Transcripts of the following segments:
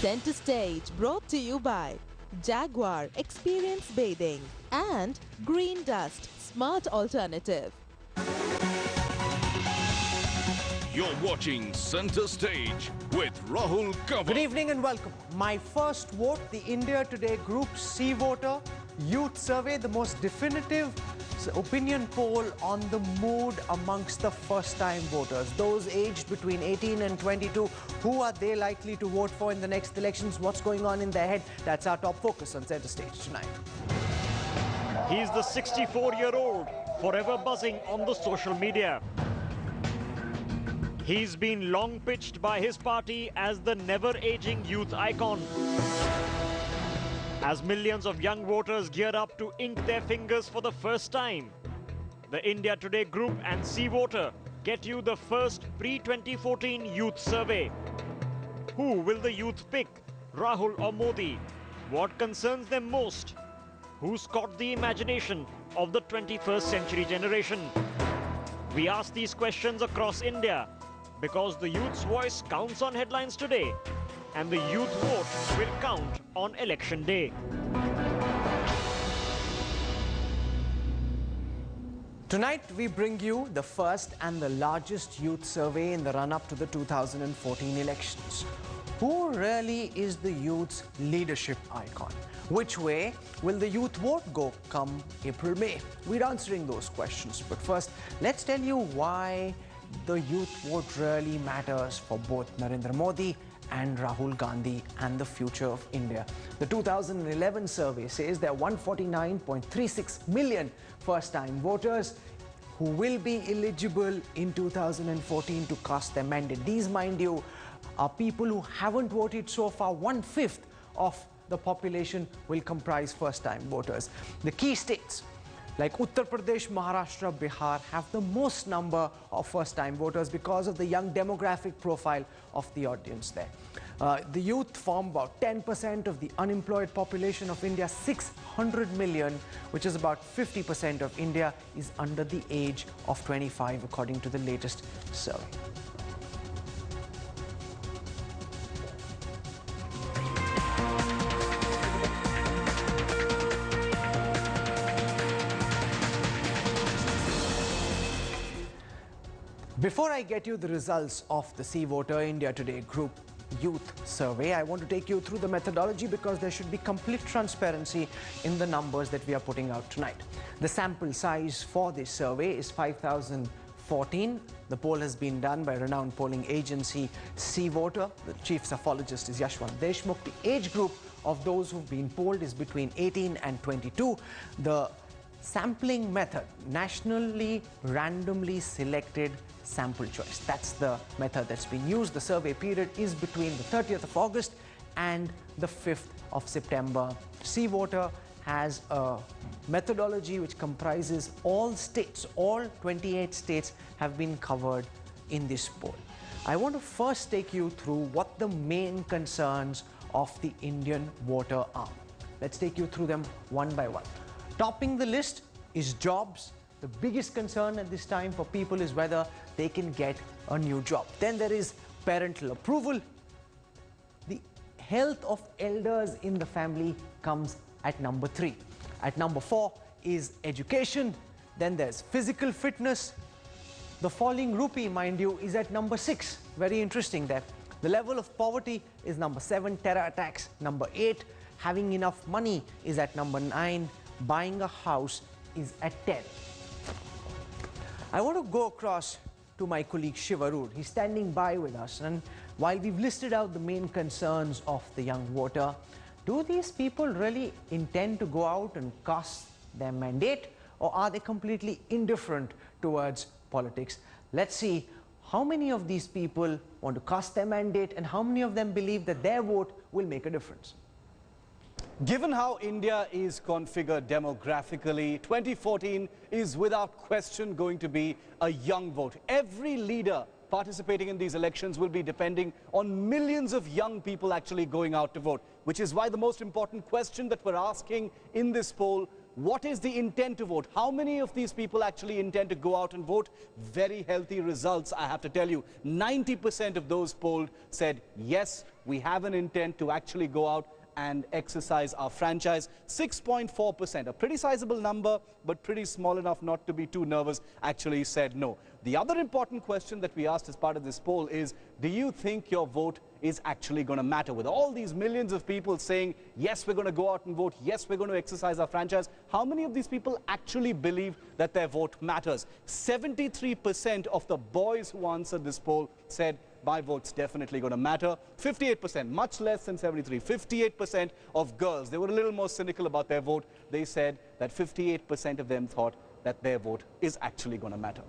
Center Stage brought to you by Jaguar Experience Bathing and Green Dust Smart Alternative. You're watching Center Stage with Rahul Kanwar. Good evening and welcome. My first vote, the India Today Group C Voter Youth Survey, the most definitive opinion poll on the mood amongst the first-time voters. Those aged between 18 and 22, who are they likely to vote for in the next elections? What's going on in their head? That's our top focus on Center Stage tonight. He's the 64-year-old, forever buzzing on the social media. He's been long pitched by his party as the never-aging youth icon. As millions of young voters gear up to ink their fingers for the first time, the India Today Group and C Voter get you the first pre-2014 youth survey. Who will the youth pick, Rahul or Modi? What concerns them most? Who's caught the imagination of the 21st century generation? We ask these questions across India because the youth's voice counts on headlines today and the youth vote will count on election day. Tonight we bring you the first and the largest youth survey in the run-up to the 2014 elections. Who really is the youth's leadership icon? Which way will the youth vote go come April-May? We're answering those questions. But first, let's tell you why the youth vote really matters for both Narendra Modi and Rahul Gandhi and the future of India. The 2011 survey says there are 149.36 million first-time voters who will be eligible in 2014 to cast their mandate. These, mind you, are people who haven't voted so far. 1/5 of the population will comprise first-time voters. The key states like Uttar Pradesh, Maharashtra, Bihar have the most number of first-time voters because of the young demographic profile of the audience there. The youth form about 10% of the unemployed population of India. 600 million, which is about 50% of India, is under the age of 25 according to the latest survey. Before I get you the results of the C Voter India Today Group Youth Survey, I want to take you through the methodology because there should be complete transparency in the numbers that we are putting out tonight. The sample size for this survey is 5,014. The poll has been done by renowned polling agency C Voter. The chief psephologist is Yashwant Deshmukh. The age group of those who've been polled is between 18 and 22. The sampling method, nationally randomly selected sample choice. That's the method that's been used. The survey period is between the 30th of August and the 5th of September. C Voter has a methodology which comprises all states. All 28 states have been covered in this poll. I want to first take you through what the main concerns of the Indian voter are. Let's take you through them one by one. Topping the list is jobs. The biggest concern at this time for people is whether they can get a new job. Then there is parental approval. The health of elders in the family comes at number 3. At number 4 is education. Then there's physical fitness. The falling rupee, mind you, is at number 6. Very interesting there. The level of poverty is number 7. Terror attacks, number 8. Having enough money is at number 9. Buying a house is at 10. I want to go across to my colleague Shivarud. He's standing by with us, and while we've listed out the main concerns of the young voter, do these people really intend to go out and cast their mandate, or are they completely indifferent towards politics? Let's see how many of these people want to cast their mandate and how many of them believe that their vote will make a difference. Given how India is configured demographically, 2014 is without question going to be a young vote. Every leader participating in these elections will be depending on millions of young people actually going out to vote, which is why the most important question that we're asking in this poll, What is the intent to vote? How many of these people actually intend to go out and vote? Very healthy results, I have to tell you. 90% of those polled said, yes, we have an intent to actually go out and exercise our franchise. 6.4%, a pretty sizable number, but pretty small enough not to be too nervous, actually said no. The other important question that we asked as part of this poll is, do you think your vote is actually going to matter? With all these millions of people saying, yes, we're going to go out and vote, yes, we're going to exercise our franchise, how many of these people actually believe that their vote matters? 73% of the boys who answered this poll said, my vote's definitely going to matter. 58%, much less than 73, 58% of girls, they were a little more cynical about their vote. They said that 58% of them thought that their vote is actually going to matter.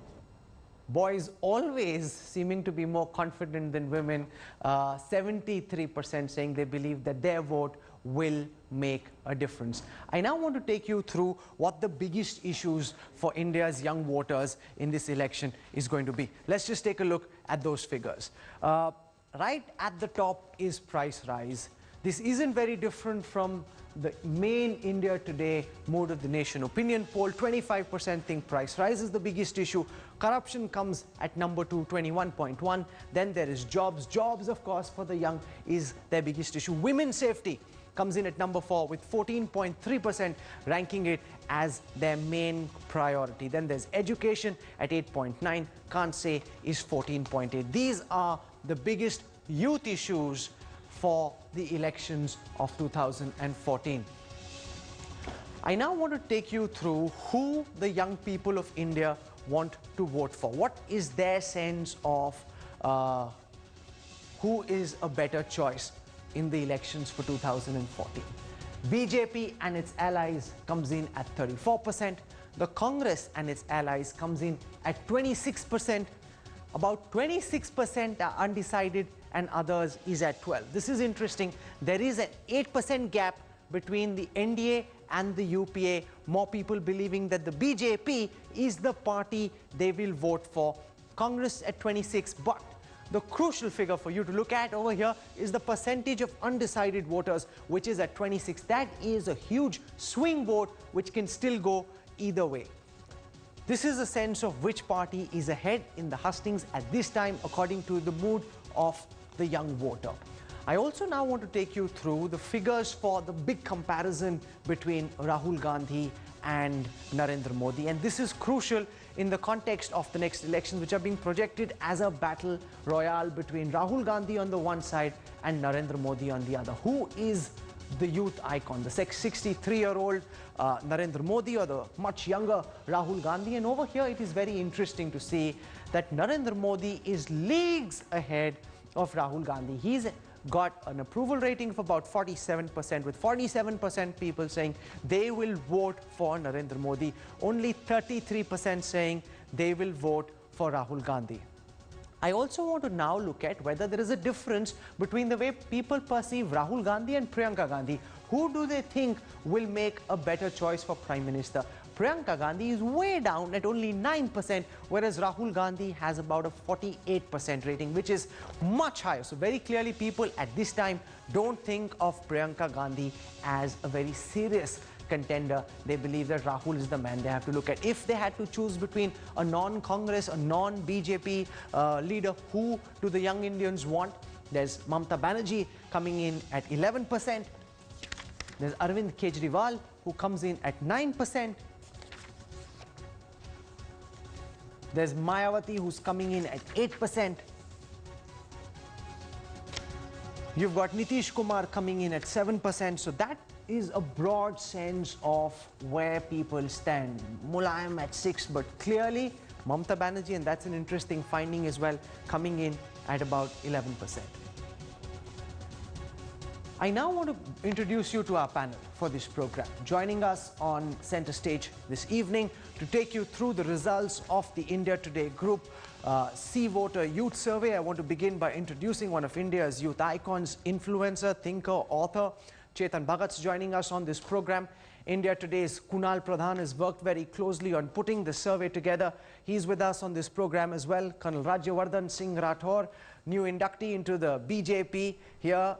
Boys always seeming to be more confident than women, 73% saying they believe that their vote will make a difference. I now want to take you through what the biggest issues for India's young voters in this election is going to be. Let's just take a look at those figures. Right at the top is price rise. This isn't very different from the main India Today Mood of the Nation opinion poll. 25% think price rise is the biggest issue. Corruption comes at number 2, 21.1. Then there is jobs. Jobs, of course, for the young is their biggest issue. Women's safety comes in at number 4 with 14.3%, ranking it as their main priority. Then there's education at 8.9, can't say is 14.8. These are the biggest youth issues for the elections of 2014. I now want to take you through who the young people of India want to vote for. What is their sense of who is a better choice in the elections for 2014. BJP and its allies comes in at 34%. The Congress and its allies comes in at 26%. About 26% are undecided and others is at 12. This is interesting. There is an 8% gap between the NDA and the UPA. More people believing that the BJP is the party they will vote for. Congress at 26, but the crucial figure for you to look at over here is the percentage of undecided voters, which is at 26. That is a huge swing vote which can still go either way. This is a sense of which party is ahead in the hustings at this time according to the mood of the young voter. I also now want to take you through the figures for the big comparison between Rahul Gandhi and Narendra Modi, and this is crucial in the context of the next elections, which are being projected as a battle royale between Rahul Gandhi on the one side and Narendra Modi on the other. Who is the youth icon, the 63-year-old Narendra Modi or the much younger Rahul Gandhi? And over here it is very interesting to see that Narendra Modi is leagues ahead of Rahul Gandhi. He's got an approval rating of about 47%, with 47% people saying they will vote for Narendra Modi, only 33% saying they will vote for Rahul Gandhi. I also want to now look at whether there is a difference between the way people perceive Rahul Gandhi and Priyanka Gandhi. Who do they think will make a better choice for Prime Minister? Priyanka Gandhi is way down at only 9%, whereas Rahul Gandhi has about a 48% rating, which is much higher. So very clearly people at this time don't think of Priyanka Gandhi as a very serious contender. They believe that Rahul is the man they have to look at. If they had to choose between a non-Congress, a non-BJP leader, who do the young Indians want? There's Mamata Banerjee coming in at 11%. There's Arvind Kejriwal, who comes in at 9%. There's Mayawati, who's coming in at 8%. You've got Nitish Kumar coming in at 7%. So that is a broad sense of where people stand. Mulayam at 6%, but clearly Mamata Banerjee, and that's an interesting finding as well, coming in at about 11%. I now want to introduce you to our panel for this program. Joining us on center stage this evening to take you through the results of the India Today Group C Voter Youth Survey. I want to begin by introducing one of India's youth icons, influencer, thinker, author. Chetan Bhagat's joining us on this program. India Today's Kunal Pradhan has worked very closely on putting the survey together. He's with us on this program as well. Colonel Rajyavardhan Singh Rathore, new inductee into the BJP here.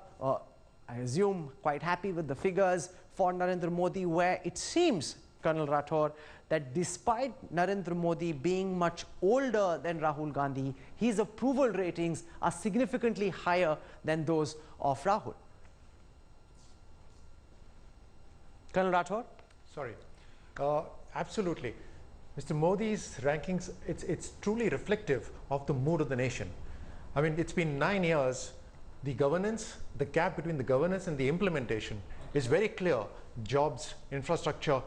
I assume quite happy with the figures for Narendra Modi, where it seems Colonel Rathore, that despite Narendra Modi being much older than Rahul Gandhi, his approval ratings are significantly higher than those of Rahul. Colonel Rathore? Sorry. Absolutely. Mr. Modi's rankings, it's truly reflective of the mood of the nation. I mean, it's been 9 years. The governance, the gap between the governance and the implementation is very clear. Jobs, infrastructure,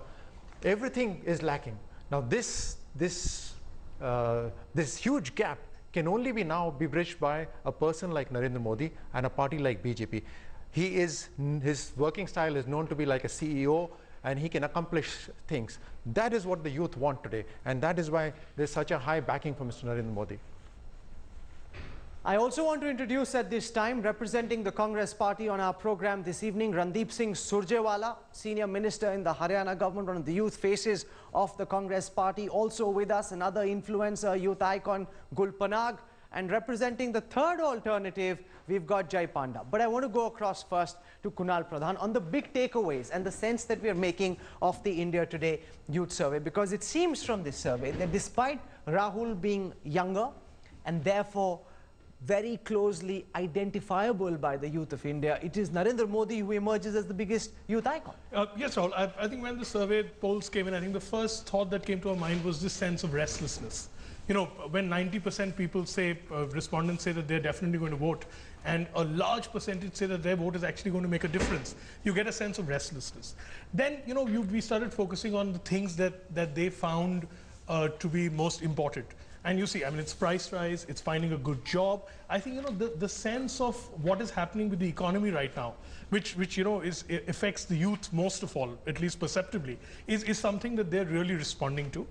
everything is lacking. Now this huge gap can only be now be bridged by a person like Narendra Modi and a party like BJP. His working style is known to be like a CEO, and he can accomplish things. That is what the youth want today, and that is why there's such a high backing for Mr. Narendra Modi. I also want to introduce at this time, representing the Congress party on our program this evening, Randeep Singh Surjewala, Senior Minister in the Haryana government, one of the youth faces of the Congress party. Also with us, another influencer, youth icon, Gul Panag. And representing the third alternative, we've got Jai Panda. But I want to go across first to Kunal Pradhan on the big takeaways and the sense that we are making of the India Today Youth Survey, because it seems from this survey that despite Rahul being younger and therefore very closely identifiable by the youth of India, it is Narendra Modi who emerges as the biggest youth icon. Yes, Rahul. I think when the survey polls came in, I think the first thought that came to our mind was this sense of restlessness. You know, when 90% people say, respondents say that they're definitely going to vote, and a large percentage say that their vote is actually going to make a difference, you get a sense of restlessness. Then, you know, we started focusing on the things that they found to be most important. And you see, I mean, it's price rise, it's finding a good job. I think, you know, the sense of what is happening with the economy right now, which you know, affects the youth most of all, at least perceptibly, is something that they're really responding to.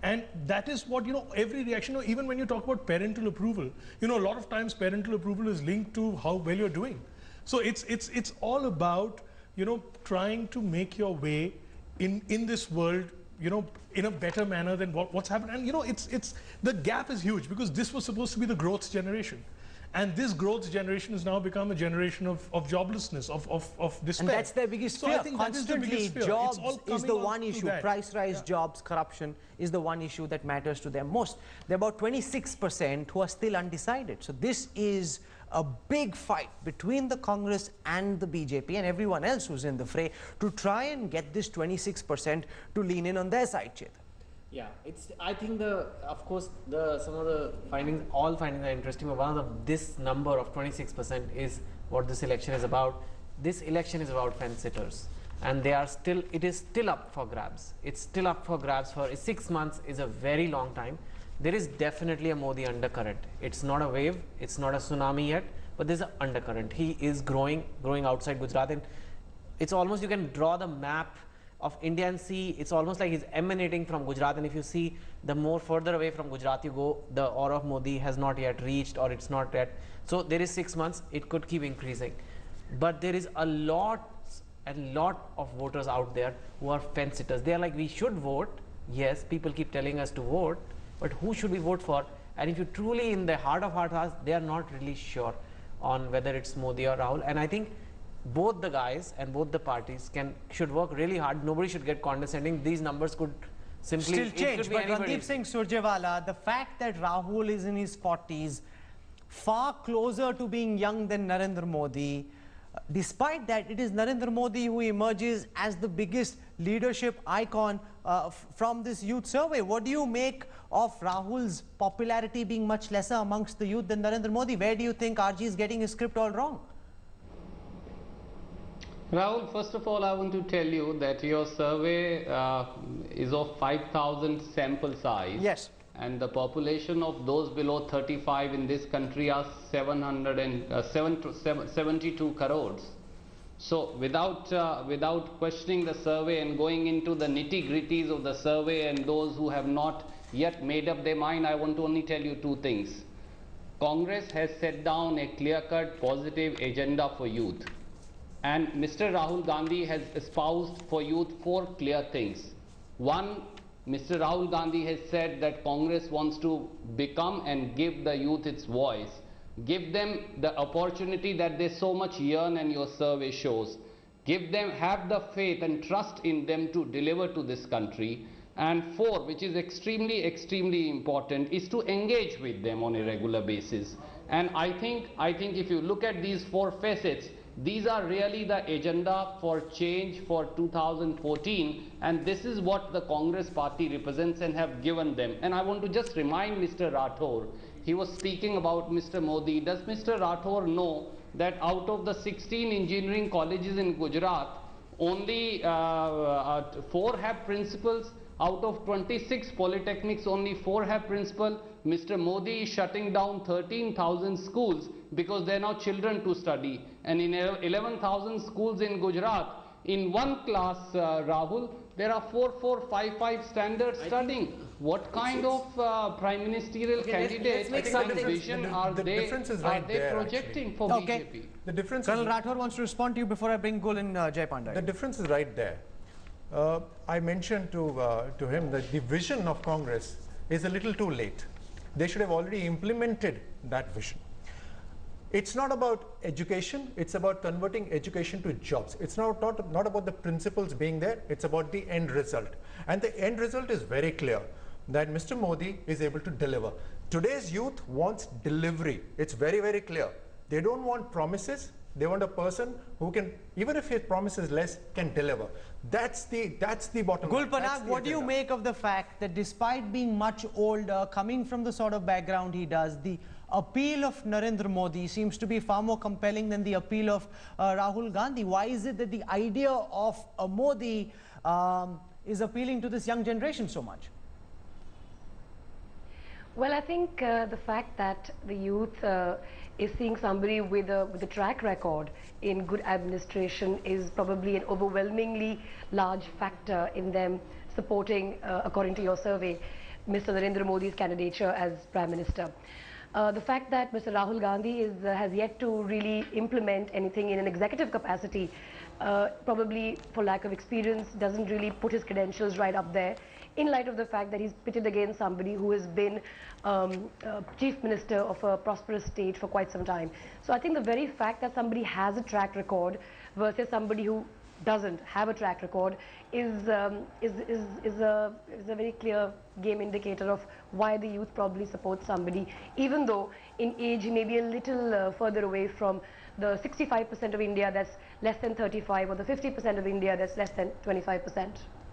And that is what, you know, every reaction, you know, even when you talk about parental approval, you know, a lot of times parental approval is linked to how well you're doing. So it's all about, you know, trying to make your way in this world, you know, in a better manner than what's happened. And, you know, the gap is huge, because this was supposed to be the growth generation. And this growth generation has now become a generation of joblessness, of despair. And that's their biggest fear. So I think constantly, biggest fear. jobs is the one issue. Price rise, yeah. Jobs, corruption is the one issue that matters to them most. There are about 26% who are still undecided. So this is a big fight between the Congress and the BJP and everyone else who's in the fray to try and get this 26% to lean in on their side, Chetan. Yeah, I think of course some of the findings, all findings are interesting, but one of this number of 26% is what this election is about. This election is about fence-sitters, and it is still up for grabs. It's still up for grabs. For 6 months is a very long time. There is definitely a Modi undercurrent. It's not a wave, it's not a tsunami yet, but there's an undercurrent. He is growing outside Gujarat, and it's almost, you can draw the map of India and see, it's almost like he's emanating from Gujarat. And if you see, the more further away from Gujarat you go, the aura of Modi has not yet reached, or it's not yet. So there is 6 months, it could keep increasing. But there is a lot of voters out there who are fence-sitters. They are like, we should vote. Yes, people keep telling us to vote, but who should we vote for? And if you truly, in the heart of hearts, ask, they are not really sure on whether it's Modi or Rahul. And I think both the guys and both the parties should work really hard. Nobody should get condescending. These numbers could simply still change. But Randeep Singh Surjewala, the fact that Rahul is in his 40s, far closer to being young than Narendra Modi, despite that, it is Narendra Modi who emerges as the biggest leadership icon from this youth survey. What do you make of Rahul's popularity being much lesser amongst the youth than Narendra Modi? Where do you think RG is getting his script all wrong? Rahul, first of all, I want to tell you that your survey is of 5,000 sample size. Yes. And the population of those below 35 in this country are 72 crores. So without questioning the survey and going into the nitty-gritties of the survey, and those who have not yet made up their mind, I want to only tell you two things. Congress has set down a clear-cut positive agenda for youth. And Mr. Rahul Gandhi has espoused for youth 4 clear things. One, Mr. Rahul Gandhi has said that Congress wants to become and give the youth its voice. Give them the opportunity that they so much yearn, and your survey shows. have the faith and trust in them to deliver to this country. And 4, which is extremely important, is to engage with them on a regular basis. And I think if you look at these 4 facets, these are really the agenda for change for 2014, and this is what the Congress party represents and have given them. And I want to just remind Mr. Rathore, he was speaking about Mr. Modi. Does Mr. Rathore know that out of the 16 engineering colleges in Gujarat, only 4 have principals? Out of 26 polytechnics, only 4 have principal. Mr. Modi is shutting down 13,000 schools because there are now children to study. And in 11,000 schools in Gujarat, in one class, Rahul, there are 4, 5, 5 standards studying. What kind of prime ministerial candidate and vision are they projecting for BJP? The difference. Colonel Rathore wants to respond to you before I bring Gul and Jay Panda. The difference is right there. I mentioned to him that the vision of Congress is a little too late. They should have already implemented that vision. It's not about education, it's about converting education to jobs. It's not about the principles being there, it's about the end result. And the end result is very clear, that Mr. Modi is able to deliver. Today's youth wants delivery. It's very, very clear. They don't want promises. They want a person who can, even if his promise is less, can deliver. That's the bottom line. Gul Panag, what do you make of the fact that despite being much older, coming from the sort of background he does, the appeal of Narendra Modi seems to be far more compelling than the appeal of Rahul Gandhi? Why is it that the idea of Modi is appealing to this young generation so much? Well, I think the fact that the youth is seeing somebody with a track record in good administration is probably an overwhelmingly large factor in them supporting, according to your survey, Mr. Narendra Modi's candidature as Prime Minister. The fact that Mr. Rahul Gandhi has yet to really implement anything in an executive capacity, probably for lack of experience, doesn't really put his credentials right up there, in light of the fact that he's pitted against somebody who has been Chief Minister of a prosperous state for quite some time. So I think the very fact that somebody has a track record versus somebody who doesn't have a track record is a very clear game indicator of why the youth probably supports somebody, even though in age he may be a little further away from the 65% of India that's less than 35, or the 50% of India that's less than 25%.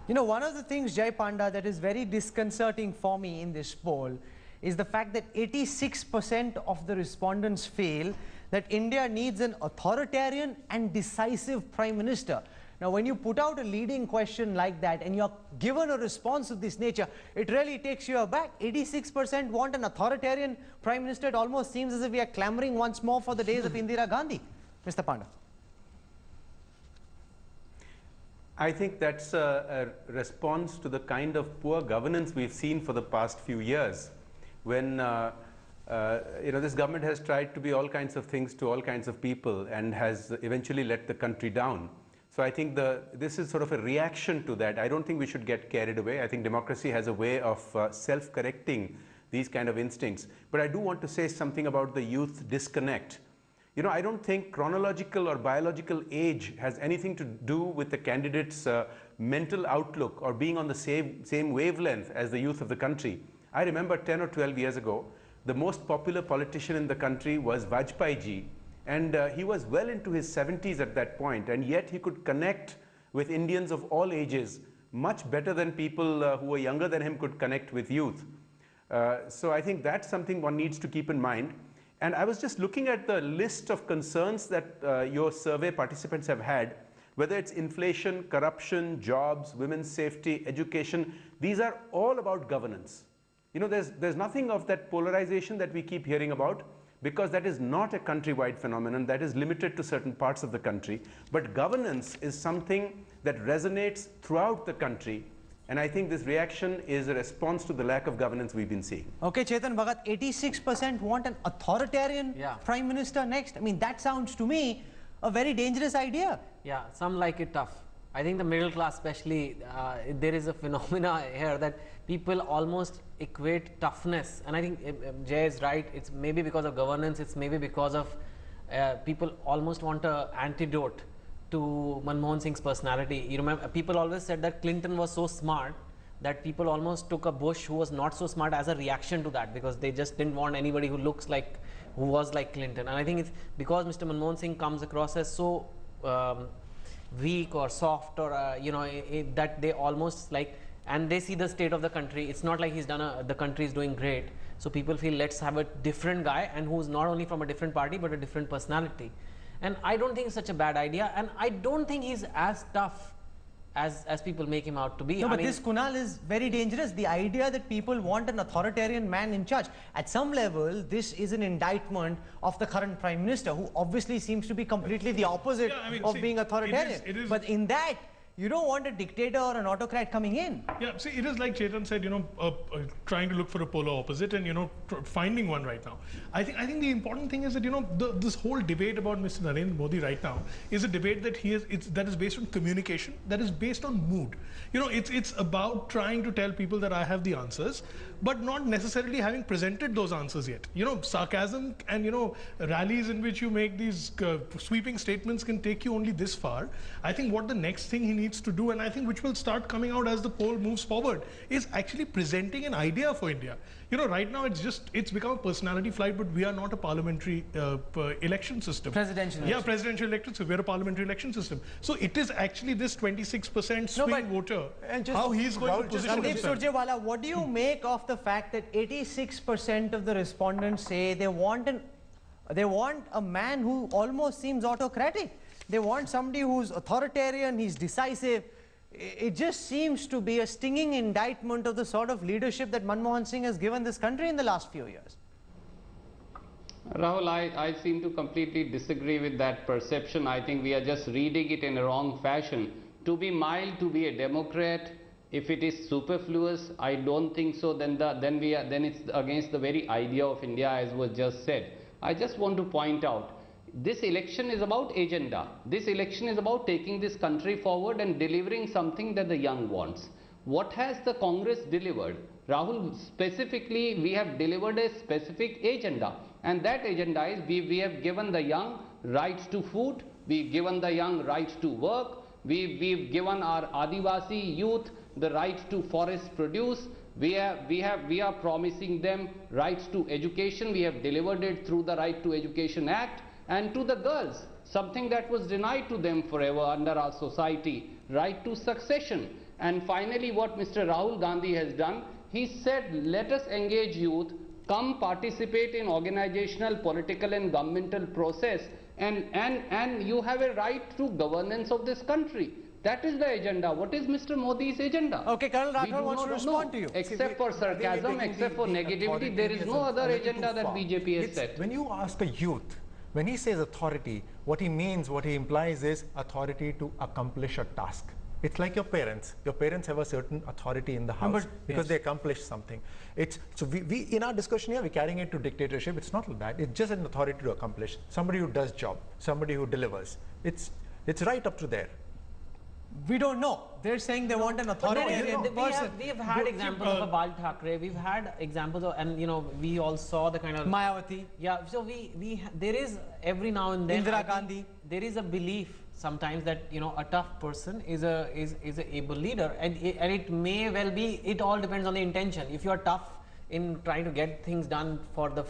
You know, one of the things, Jay Panda, that is very disconcerting for me in this poll is the fact that 86% of the respondents feel that India needs an authoritarian and decisive Prime Minister. Now, when you put out a leading question like that and you're given a response of this nature, it really takes you aback. 86% want an authoritarian Prime Minister. It almost seems as if we are clamoring once more for the days of Indira Gandhi. Mr. Panda. I think that's a response to the kind of poor governance we've seen for the past few years, when this government has tried to be all kinds of things to all kinds of people and has eventually let the country down. So I think this is sort of a reaction to that. I don't think we should get carried away. I think democracy has a way of self-correcting these kind of instincts. But I do want to say something about the youth disconnect. You know, I don't think chronological or biological age has anything to do with the candidate's mental outlook or being on the same wavelength as the youth of the country. I remember 10 or 12 years ago, the most popular politician in the country was Vajpayee ji, and he was well into his 70s at that point, and yet he could connect with Indians of all ages much better than people who were younger than him could connect with youth. So I think that's something one needs to keep in mind. And I was just looking at the list of concerns that your survey participants have had, whether it's inflation, corruption, jobs, women's safety, education. These are all about governance. You know, there's nothing of that polarization that we keep hearing about, because that is not a countrywide phenomenon. That is limited to certain parts of the country. But governance is something that resonates throughout the country. And I think this reaction is a response to the lack of governance we've been seeing. Okay, Chetan Bhagat, 86% want an authoritarian Prime Minister next. I mean, that sounds to me a very dangerous idea. Yeah, some like it tough. I think the middle class especially, there is a phenomena here that people almost equate toughness. And I think Jay is right. It's maybe because of governance. It's maybe because of people almost want an antidote to Manmohan Singh's personality. You remember, people always said that Clinton was so smart that people almost took a Bush who was not so smart as a reaction to that, because they just didn't want anybody who was like Clinton. And I think it's because Mr. Manmohan Singh comes across as so weak or soft, or that they almost like, and they see the state of the country. It's not like the country is doing great. So people feel, let's have a different guy, and who's not only from a different party but a different personality. And I don't think it's such a bad idea, and I don't think he's as tough as people make him out to be. No, but this, Kunal, is very dangerous. The idea that people want an authoritarian man in charge. At some level, this is an indictment of the current Prime Minister, who obviously seems to be completely the opposite of being authoritarian. But in that, you don't want a dictator or an autocrat coming in. Yeah, see, it is like Chetan said, trying to look for a polar opposite and, finding one right now. I think the important thing is that, this whole debate about Mr. Narendra Modi right now is a debate that that is based on communication, that is based on mood. It's about trying to tell people that I have the answers, but not necessarily having presented those answers yet. Sarcasm and, rallies in which you make these sweeping statements can take you only this far. I think what the next thing he needs to do, and I think which will start coming out as the poll moves forward, is actually presenting an idea for India. Right now it's become a personality flight, but we are not a parliamentary election system. Presidential election. Yeah, presidential election system. We're a parliamentary election system. So it is actually this 26% swing voter, how he's going to position himself. Surjewala, what do you make of the fact that 86% of the respondents say they want a man who almost seems autocratic? They want somebody who's authoritarian, he's decisive. It just seems to be a stinging indictment of the sort of leadership that Manmohan Singh has given this country in the last few years. Rahul, I seem to completely disagree with that perception. I think we are just reading it in a wrong fashion. To be mild, to be a Democrat, if it is superfluous, I don't think so. Then it's against the very idea of India, as was just said. I just want to point out, this election is about agenda. This election is about taking this country forward and delivering something that the young wants. What has the Congress delivered? Rahul, specifically, we have delivered a specific agenda. And that agenda is we have given the young rights to food, we've given the young rights to work, we've given our Adivasi youth the rights to forest produce, we are promising them rights to education. We have delivered it through the Right to Education Act. And to the girls, something that was denied to them forever under our society, right to succession. And finally, what Mr. Rahul Gandhi has done, he said, let us engage youth, come participate in organizational, political and governmental process, and you have a right to governance of this country. That is the agenda. What is Mr. Modi's agenda? Okay, Colonel Rathore wants to respond to you. Except for sarcasm, except for negativity, there is no other agenda that BJP has set. When you ask a youth, when he says authority, what he means, what he implies is authority to accomplish a task. It's like your parents. Your parents have a certain authority in the house because they accomplish something. So we in our discussion here, we're carrying it to dictatorship. It's not like that. It's just an authority to accomplish. Somebody who does job, somebody who delivers. It's right up to there. We don't know. They're saying they want an authoritarian person. We have had examples of a Bal Thackeray. We've had examples of, and we all saw the kind of Mayawati. Yeah. So there is every now and then Indira Gandhi. There is a belief sometimes that a tough person is a able leader, and it may well be. It all depends on the intention. If you are tough in trying to get things done for the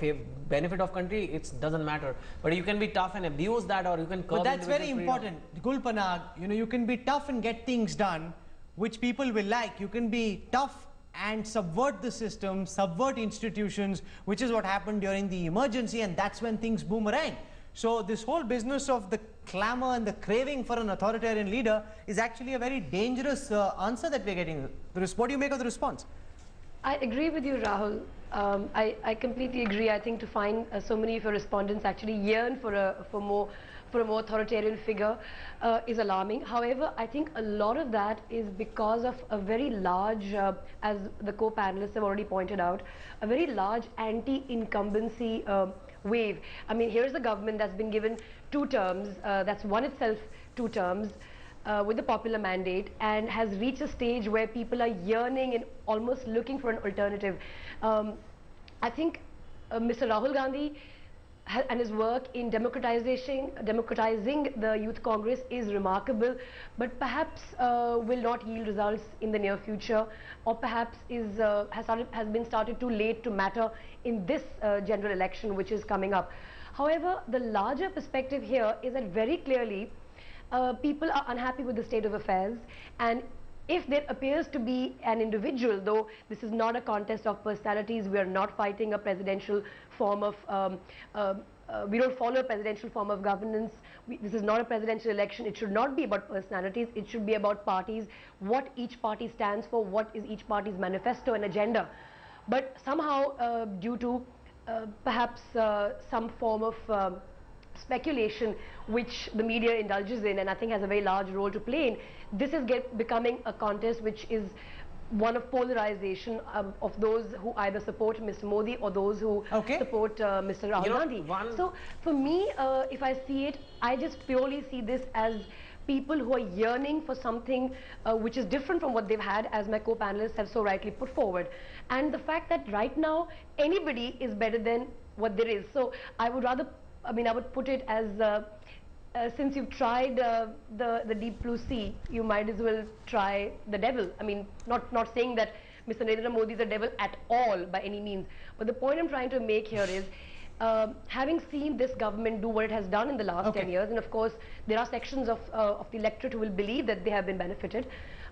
benefit of country, it doesn't matter. But you can be tough and abuse that, or you can curb. But that's very important. Gulpanag, you can be tough and get things done which people will like. You can be tough and subvert the system, subvert institutions, which is what happened during the emergency, and that's when things boomerang. So this whole business of the clamor and the craving for an authoritarian leader is actually a very dangerous answer that we're getting. What do you make of the response? I agree with you, Rahul. I completely agree. I think to find so many of your respondents actually yearn for a more authoritarian figure is alarming. However, I think a lot of that is because of a very large, as the co-panelists have already pointed out, a very large anti-incumbency wave. I mean, here's a government that's been given 2 terms, that's won itself 2 terms, with the popular mandate, and has reached a stage where people are yearning and almost looking for an alternative. I think Mr. Rahul Gandhi and his work in democratizing the Youth Congress is remarkable, but perhaps will not yield results in the near future, or perhaps has been started too late to matter in this general election which is coming up. However, the larger perspective here is that very clearly people are unhappy with the state of affairs, and if there appears to be an individual, though this is not a contest of personalities, we are not fighting a presidential form of, we don't follow a presidential form of governance. This is not a presidential election. It should not be about personalities. It should be about parties, what each party stands for, what is each party's manifesto and agenda. But somehow, due to perhaps some form of speculation which the media indulges in, and I think has a very large role to play in, this is becoming a contest which is one of polarization of those who either support Mr. Modi or those who support Mr. Rahul Gandhi. So for me, if I see it, I just purely see this as people who are yearning for something which is different from what they've had, as my co-panelists have so rightly put forward. And the fact that right now anybody is better than what there is. So I would rather, I would put it as since you've tried the deep blue sea, you might as well try the devil. I mean, not saying that Mr. Narendra Modi is a devil at all by any means, but the point I'm trying to make here is, having seen this government do what it has done in the last 10 years, and of course there are sections of the electorate who will believe that they have been benefited,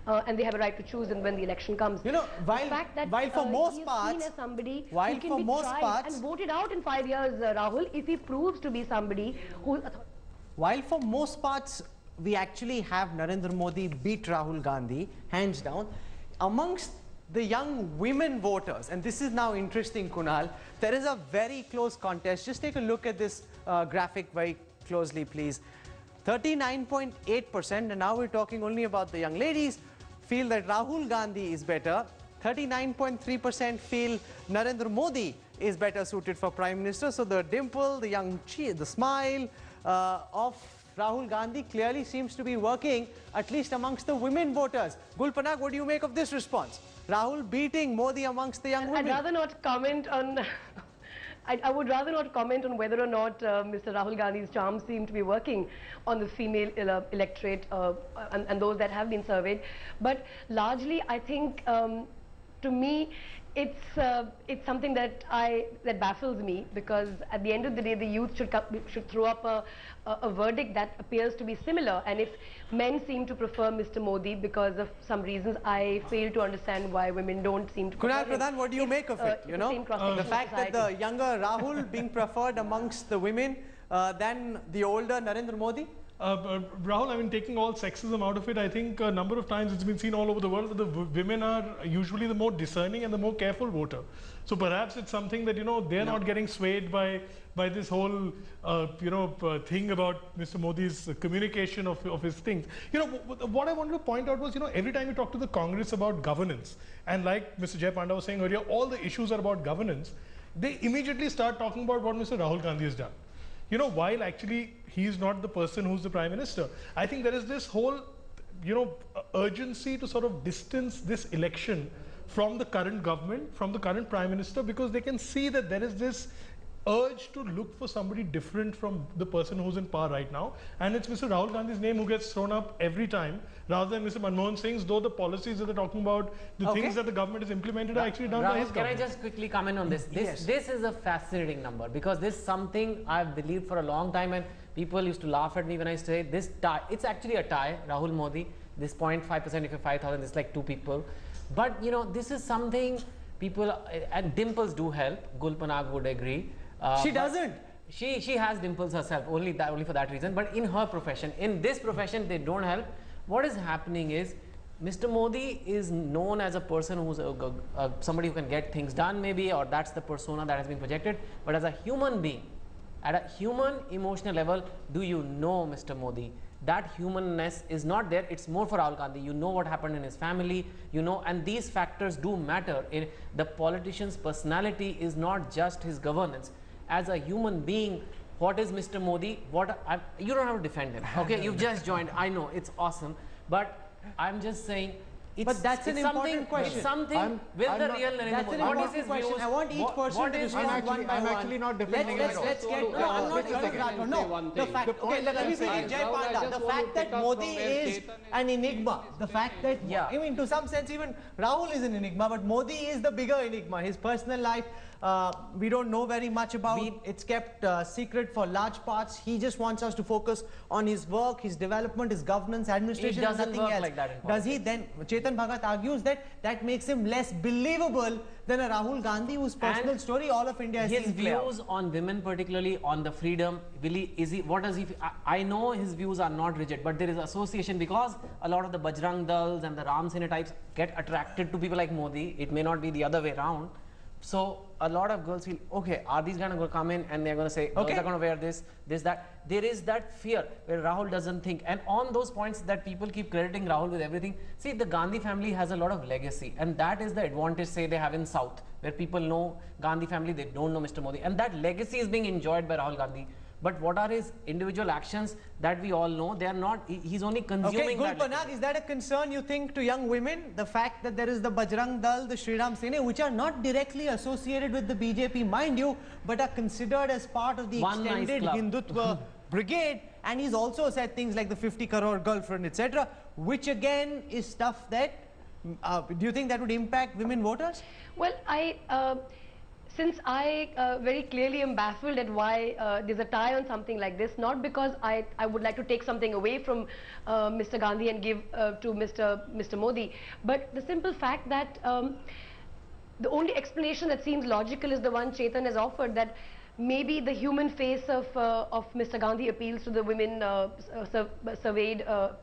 and they have a right to choose and when the election comes. You know, while for most parts, seen as somebody while who can for be most tried parts, and voted out in 5 years, Rahul, if he proves to be somebody who... While for most parts we actually have Narendra Modi beat Rahul Gandhi, hands down, amongst the young women voters, and this is now interesting, Kunal, there is a very close contest. Just take a look at this graphic very closely, please. 39.8%, and now we're talking only about the young ladies, feel that Rahul Gandhi is better. 39.3% feel Narendra Modi is better suited for Prime Minister. So the dimple, the young cheek, the smile of Rahul Gandhi clearly seems to be working, at least amongst the women voters. Gulpanag, what do you make of this response? Rahul beating Modi amongst the young women. I'd rather not comment on... I would rather not comment on whether or not Mr. Rahul Gandhi's charms seem to be working on the female electorate and those that have been surveyed. But largely, I think, to me, it's something that baffles me, because at the end of the day, the youth should throw up a verdict that appears to be similar. And if men seem to prefer Mr. Modi because of some reasons, I fail to understand why women don't seem to prefer him. Pradhan, what do you make of it? You know, the fact that the younger Rahul being preferred amongst the women than the older Narendra Modi? Rahul, I mean, taking all sexism out of it, I think a number of times it's been seen all over the world that the women are usually the more discerning and the more careful voter. So perhaps it's something that, you know, they're not getting swayed by this whole, thing about Mr. Modi's communication of his things. You know, what I wanted to point out was, you know, every time you talk to the Congress about governance, and like Mr. Jay Panda was saying earlier, all the issues are about governance, they immediately start talking about what Mr. Rahul Gandhi has done. You know, while actually he's not the person who's the Prime Minister. I think there is this whole, urgency to sort of distance this election from the current government, from the current Prime Minister, because they can see that there is this urge to look for somebody different from the person who's in power right now. And it's Mr. Rahul Gandhi's name who gets thrown up every time, rather than Mr. Manmohan Singh's, though the policies that they're talking about, the things that the government has implemented are actually done by his government. Can I just quickly comment on this? This is a fascinating number, because this is something I've believed for a long time, and people used to laugh at me when I say this tie. It's actually a tie, Rahul Modi. This 0.5%, if you're 5,000, it's like two people. But, you know, this is something people, and dimples do help. Gulpanag would agree. She doesn't. She has dimples herself, only for that reason. But in her profession, in this profession, they don't help. What is happening is, Mr. Modi is known as a person who's somebody who can get things done, maybe, or that's the persona that has been projected. But as a human being, at a human emotional level, do you know Mr. Modi? That humanness is not there. It's more for Rahul Gandhi. You know what happened in his family, you know, and these factors do matter. The politician's personality is not just his governance. As a human being, what is Mr. Modi? You don't have to defend him. Okay, you've just joined. I know, it's awesome. But I'm just saying, But that's an important question. It's something with the real Narendra That's an Modi. What is important his question. views? I want each person to respond one by I'm one. actually not defending let's, it at let's all. get. No, I'm not defending. No, the fact. Okay, let me finish. Jai Panda. The fact that Modi is an enigma. The fact that, I mean, to some sense, even Rahul is an enigma, but Modi is the bigger enigma. His personal life, we don't know very much about. It's kept secret for large parts. He just wants us to focus on his work, his development, his governance, administration, It doesn't and nothing work else. like that in Does he then? Chetan Bhagat argues that that makes him less believable than a Rahul Gandhi whose personal story all of India has His seen play out. views on women, particularly on the freedom, what does he? I know his views are not rigid, but there is association because a lot of the Bajrang Dals and the Ram Sena types get attracted to people like Modi. It may not be the other way around. So a lot of girls feel, okay, are these going to come in and they're going to say, okay, they're going to wear this, that. There is that fear where Rahul doesn't think. And on those points that people keep crediting Rahul with everything, see, the Gandhi family has a lot of legacy. And that is the advantage, say, they have in South, where people know Gandhi family, they don't know Mr. Modi. And that legacy is being enjoyed by Rahul Gandhi. But what are his individual actions that we all know? They are not, he's only consuming okay, that. Panag, is that a concern you think to young women? The fact that there is the Bajrang Dal, the Sri Ram Sena, which are not directly associated with the BJP, mind you, but are considered as part of the extended Hindutva brigade. And he's also said things like the 50 crore girlfriend, etc., which again is stuff that, do you think that would impact women voters? Well, since I very clearly am baffled at why there's a tie on something like this, not because I would like to take something away from Mr. Gandhi and give to Mr. Modi, but the simple fact that the only explanation that seems logical is the one Chetan has offered, that maybe the human face of Mr. Gandhi appeals to the women surveyed, the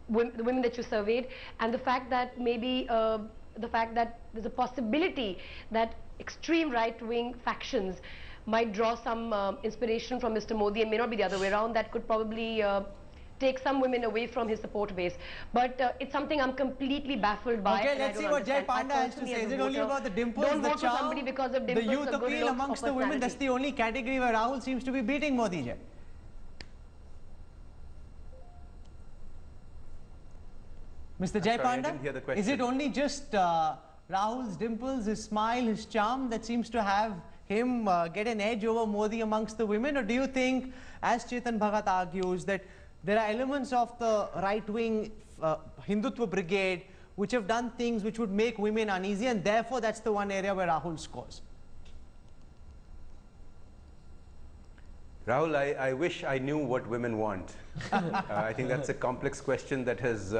women that you surveyed, and the fact that maybe the fact that there's a possibility that extreme right-wing factions might draw some inspiration from Mr. Modi and may not be the other way around, that could probably take some women away from his support base. But it's something I'm completely baffled by. Okay, let's see what Jai Panda has to say. Is it only about the dimples, don't the vote for charm, somebody because of dimples, the youth the good appeal looks, amongst or the women? That's personality. the only category where Rahul seems to be beating Modi, Jai. Mr. Jai Sorry, I Panda, didn't hear the is question. it only just Rahul's dimples, his smile, his charm that seems to have him get an edge over Modi amongst the women? Or do you think, as Chetan Bhagat argues, that there are elements of the right-wing Hindutva brigade which have done things which would make women uneasy, and therefore that's the one area where Rahul scores? Rahul, I wish I knew what women want. I think that's a complex question that has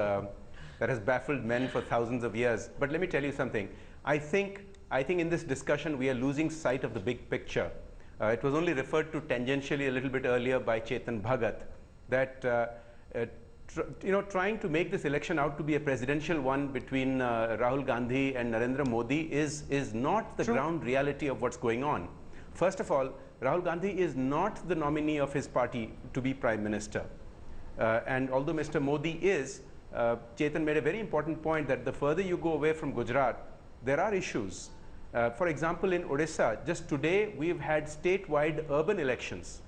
baffled men for thousands of years. But let me tell you something. I think in this discussion we are losing sight of the big picture. It was only referred to tangentially a little bit earlier by Chetan Bhagat that trying to make this election out to be a presidential one between Rahul Gandhi and Narendra Modi is not the ground reality of what's going on. First of all, Rahul Gandhi is not the nominee of his party to be Prime Minister. And although Mr. Modi is, Chetan made a very important point that the further you go away from Gujarat, there are issues. For example, in Odisha, just today we've had statewide urban elections.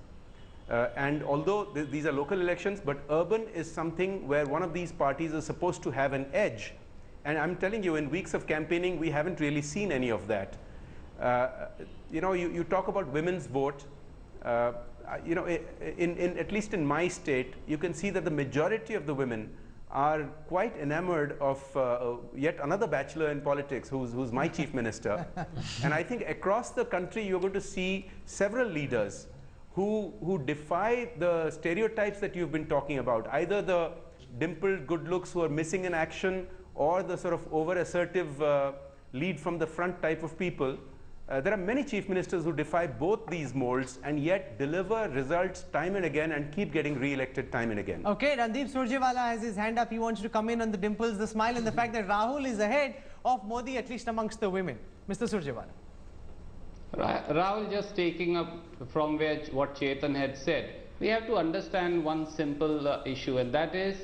And although these are local elections, but urban is something where one of these parties is supposed to have an edge. And I'm telling you, in weeks of campaigning, we haven't really seen any of that. You talk about women's vote. At least in my state, you can see that the majority of the women are quite enamored of yet another bachelor in politics who's my chief minister. And I think across the country you're going to see several leaders who defy the stereotypes that you've been talking about, either the dimpled good looks who are missing in action or the sort of over assertive lead from the front type of people. There are many chief ministers who defy both these molds and yet deliver results time and again and keep getting re-elected time and again. Okay, Randeep Surjewala has his hand up. He wants to come in on the dimples, the smile, and the fact that Rahul is ahead of Modi, at least amongst the women. Mr. Surjewala. Rahul, just taking up from what Chetan had said, we have to understand one simple issue, and that is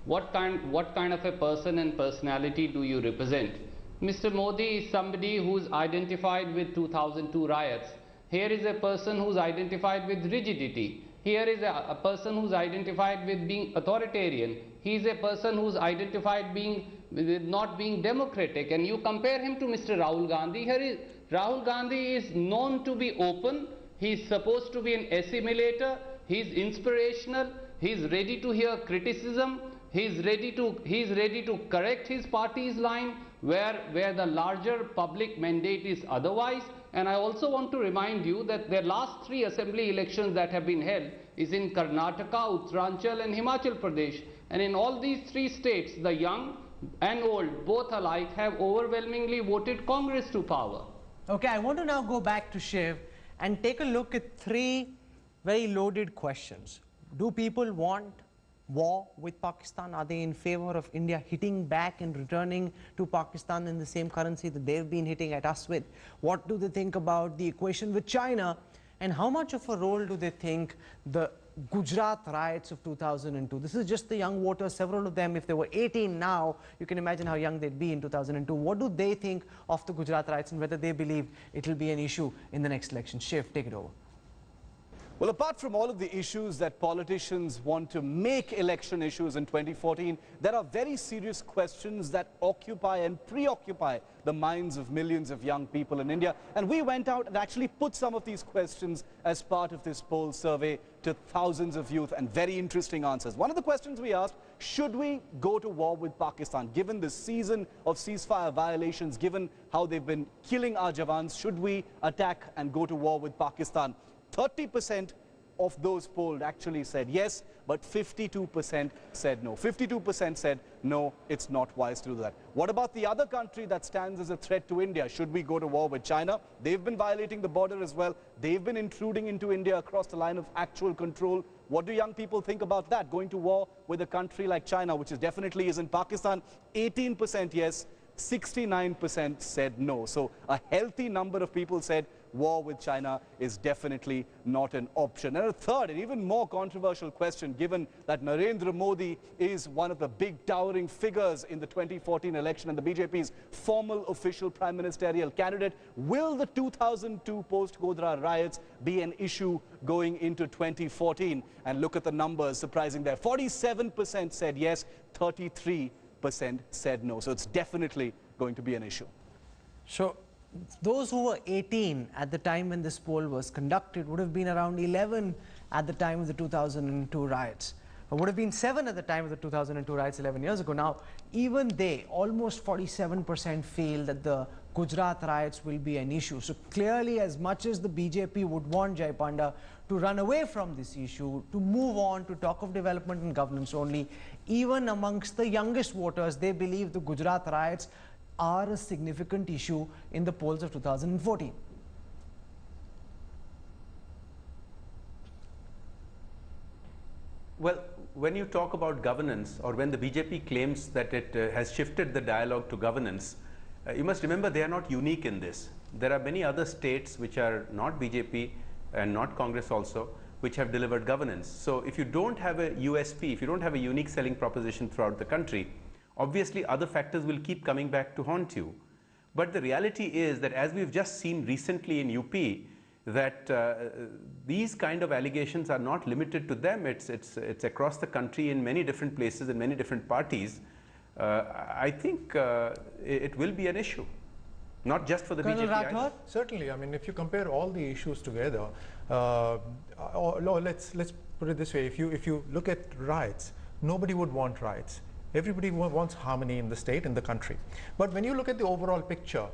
what kind of a person and personality do you represent? Mr. Modi is somebody who's identified with 2002 riots. Here is a person who's identified with rigidity. Here is a person who's identified with being authoritarian. He is a person who's identified being not being democratic. And you compare him to Mr. Rahul Gandhi. Rahul Gandhi is known to be open. He's supposed to be an assimilator. He's inspirational. He's ready to hear criticism. He's ready to correct his party's line where the larger public mandate is otherwise. And I also want to remind you that the last 3 assembly elections that have been held is in Karnataka, Uttaranchal and Himachal Pradesh. And in all these 3 states, the young and old, both alike, have overwhelmingly voted Congress to power. Okay, I want to now go back to Shiv and take a look at 3 very loaded questions. Do people want war with Pakistan? Are they in favor of India hitting back and returning to Pakistan in the same currency that they've been hitting at us with? What do they think about the equation with China? And how much of a role do they think the Gujarat riots of 2002, this is just the young voters, several of them, if they were 18 now, you can imagine how young they'd be in 2002. What do they think of the Gujarat riots and whether they believe it'll be an issue in the next election? Shiv, take it over. Well, apart from all of the issues that politicians want to make election issues in 2014, there are very serious questions that occupy and preoccupy the minds of millions of young people in India. And we went out and actually put some of these questions as part of this poll survey to thousands of youth, and very interesting answers. One of the questions we asked, should we go to war with Pakistan? Given the season of ceasefire violations, given how they've been killing our Jawans, should we attack and go to war with Pakistan? 30% of those polled actually said yes, but 52% said no. 52% said no, it's not wise to do that. What about the other country that stands as a threat to India? Should we go to war with China? They've been violating the border as well. They've been intruding into India across the line of actual control. What do young people think about that? Going to war with a country like China, which is definitely is in Pakistan? 18% yes, 69% said no. So a healthy number of people said war with China is definitely not an option. And a third and even more controversial question, given that Narendra Modi is one of the big towering figures in the 2014 election and the BJP's formal official prime ministerial candidate, will the 2002 post-Godhra riots be an issue going into 2014? And look at the numbers, surprising there. 47% said yes, 33% said no. So it's definitely going to be an issue. So those who were 18 at the time when this poll was conducted would have been around 11 at the time of the 2002 riots. Or would have been 7 at the time of the 2002 riots 11 years ago. Now, even they, almost 47% feel that the Gujarat riots will be an issue. So clearly, as much as the BJP would want Jai Panda to run away from this issue, to move on to talk of development and governance only, even amongst the youngest voters, they believe the Gujarat riots are a significant issue in the polls of 2014. Well, when you talk about governance, or when the BJP claims that it has shifted the dialogue to governance, you must remember they are not unique in this. There are many other states which are not BJP and not Congress also, which have delivered governance. So if you don't have a USP, if you don't have a unique selling proposition throughout the country, obviously other factors will keep coming back to haunt you. But the reality is that, as we've just seen recently in UP, that these kind of allegations are not limited to them. It's across the country in many different places and many different parties. I think it will be an issue, not just for the Colonel BJP. Rathod? Certainly. I mean, if you compare all the issues together, let's put it this way. If you look at riots, nobody would want riots. Everybody wants harmony in the state, in the country. But when you look at the overall picture,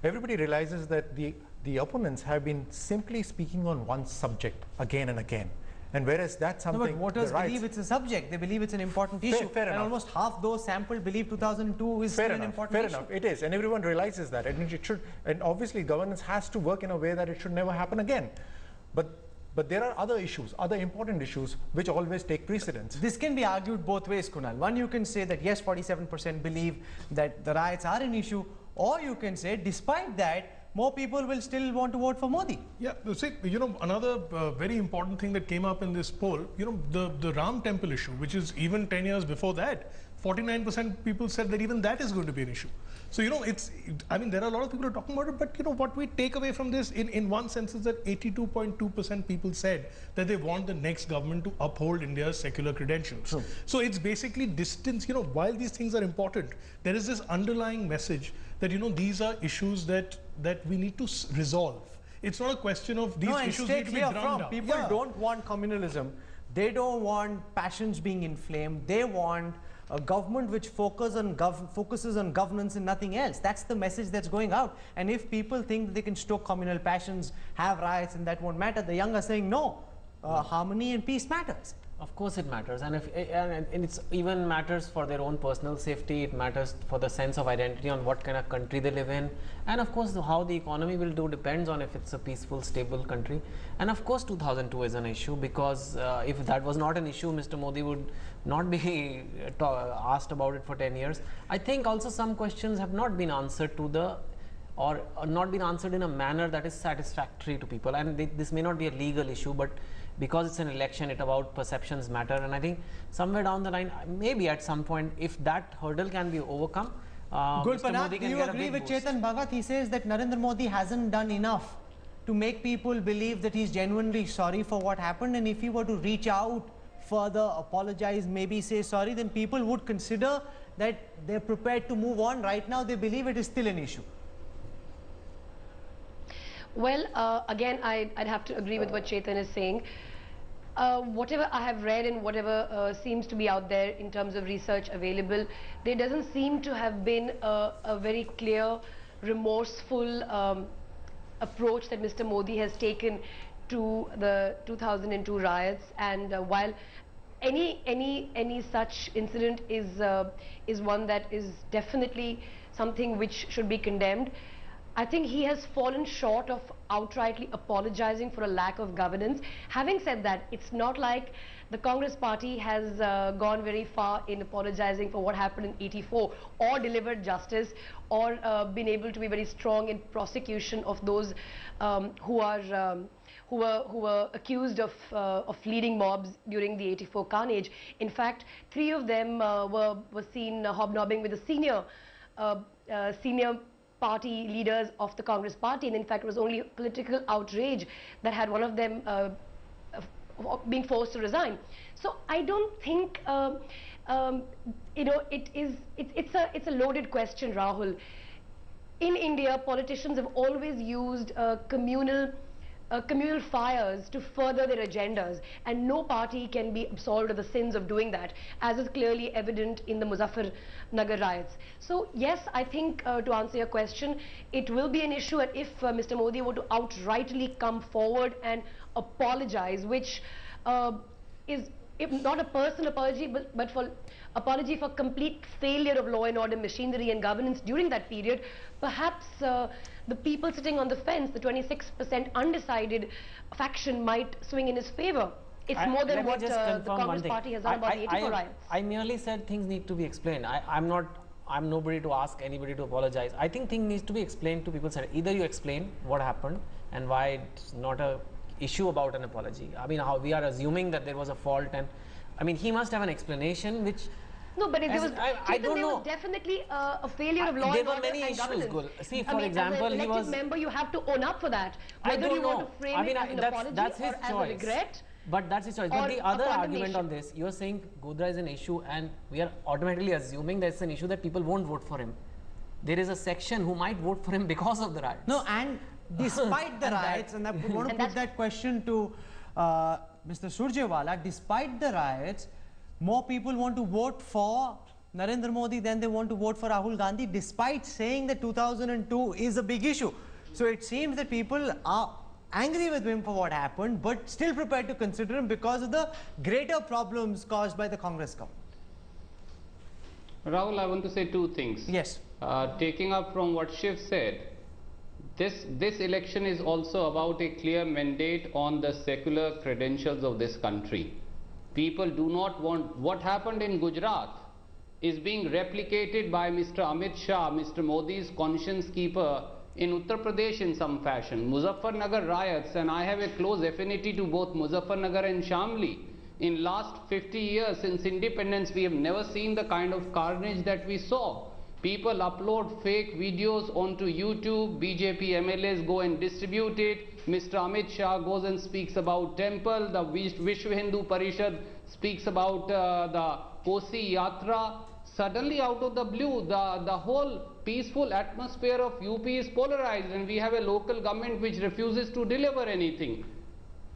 everybody realizes that the opponents have been simply speaking on one subject again and again. And whereas that's something... No, but voters believe it's a subject. They believe it's an important issue. Fair and enough. Almost half those sampled believe 2002 is still an important issue. Fair enough. It is. And everyone realizes that. And it should. And obviously governance has to work in a way that it should never happen again. But there are other issues, other important issues, which always take precedence. This can be argued both ways, Kunal. One, you can say that yes, 47% believe that the riots are an issue, or you can say, despite that, more people will still want to vote for Modi. Yeah, see, another very important thing that came up in this poll, the Ram temple issue, which is even 10 years before that, 49% people said that even that is going to be an issue. So, there are a lot of people who are talking about it, but, what we take away from this in one sense is that 82.2% people said that they want the next government to uphold India's secular credentials. True. So it's basically distance, while these things are important, there is this underlying message that, these are issues that we need to resolve. It's not a question of these issues need to be drowned out. People don't want communalism. They don't want passions being inflamed. They want a government which focuses on governance and nothing else. That's the message that's going out. And if people think that they can stoke communal passions, have riots, and that won't matter, the young are saying no. Harmony and peace matters. Of course it matters, and it's even matters for their own personal safety. It matters for the sense of identity on what kind of country they live in, and of course how the economy will do depends on if it's a peaceful, stable country. And of course 2002 is an issue, because if that was not an issue, Mr. Modi would not be asked about it for 10 years. I think also some questions have not been answered or not been answered in a manner that is satisfactory to people, and this may not be a legal issue, but because it's an election, it about perceptions matter. And I think somewhere down the line, maybe at some point, if that hurdle can be overcome, Mr. Modi can do you agree with Chetan Bhagat? He says that Narendra Modi hasn't done enough to make people believe that he's genuinely sorry for what happened, and if he were to reach out further, apologize, maybe say sorry, then people would consider that they're prepared to move on. Right now, they believe it is still an issue. Well, again, I'd have to agree with what Chetan is saying. Whatever I have read and whatever seems to be out there in terms of research available, there doesn't seem to have been a very clear, remorseful approach that Mr. Modi has taken to the 2002 riots. And while any such incident is one that is definitely something which should be condemned, I think he has fallen short of outrightly apologizing for a lack of governance. Having said that, it's not like the Congress party has gone very far in apologizing for what happened in '84, or delivered justice, or been able to be very strong in prosecution of those who were accused of leading mobs during the '84 carnage. In fact, 3 of them were seen hobnobbing with the senior party leaders of the Congress party, and in fact it was only political outrage that had one of them being forced to resign. So I don't think it's a loaded question, Rahul. In India, politicians have always used communal fires to further their agendas, and no party can be absolved of the sins of doing that, as is clearly evident in the Muzaffarnagar riots. So yes, I think to answer your question, it will be an issue, and if Mr. Modi were to outrightly come forward and apologize, which is if not a personal apology, but for apology for complete failure of law and order machinery and governance during that period, perhaps the people sitting on the fence, the 26% undecided faction, might swing in his favor. It's more than what the Congress party has done about the '84 riots. I merely said things need to be explained. I'm nobody to ask anybody to apologize. I think things need to be explained to people. Either you explain what happened and why it's not a issue about an apology. I mean, how we are assuming that there was a fault, and I mean, he must have an explanation which. No, but if there was definitely a failure of law and order and governance. See, for example, as an elected member, you have to own up for that. Whether you want to frame it as an apology or as a regret. But that's his choice. But the other argument on this, you are saying Godhra is an issue, and we are automatically assuming that's an issue that people won't vote for him. There is a section who might vote for him because of the riots. No, and despite the riots, and I want to put that question to Mr. Surjewala, despite the riots, more people want to vote for Narendra Modi than they want to vote for Rahul Gandhi, despite saying that 2002 is a big issue. So it seems that people are angry with him for what happened, but still prepared to consider him because of the greater problems caused by the Congress government. Rahul, I want to say 2 things. Yes. Taking up from what Shiv said, this election is also about a clear mandate on the secular credentials of this country. People do not want what happened in Gujarat is being replicated by Mr. Amit Shah, Mr. Modi's conscience keeper, in Uttar Pradesh in some fashion. Muzaffarnagar riots, and I have a close affinity to both Muzaffarnagar and Shamli. In last 50 years since independence, we have never seen the kind of carnage that we saw. People upload fake videos onto YouTube, BJP MLAs go and distribute it, Mr. Amit Shah goes and speaks about temple, the Vishwa Hindu Parishad speaks about the Kosi Yatra. Suddenly out of the blue, the whole peaceful atmosphere of UP is polarized, and we have a local government which refuses to deliver anything.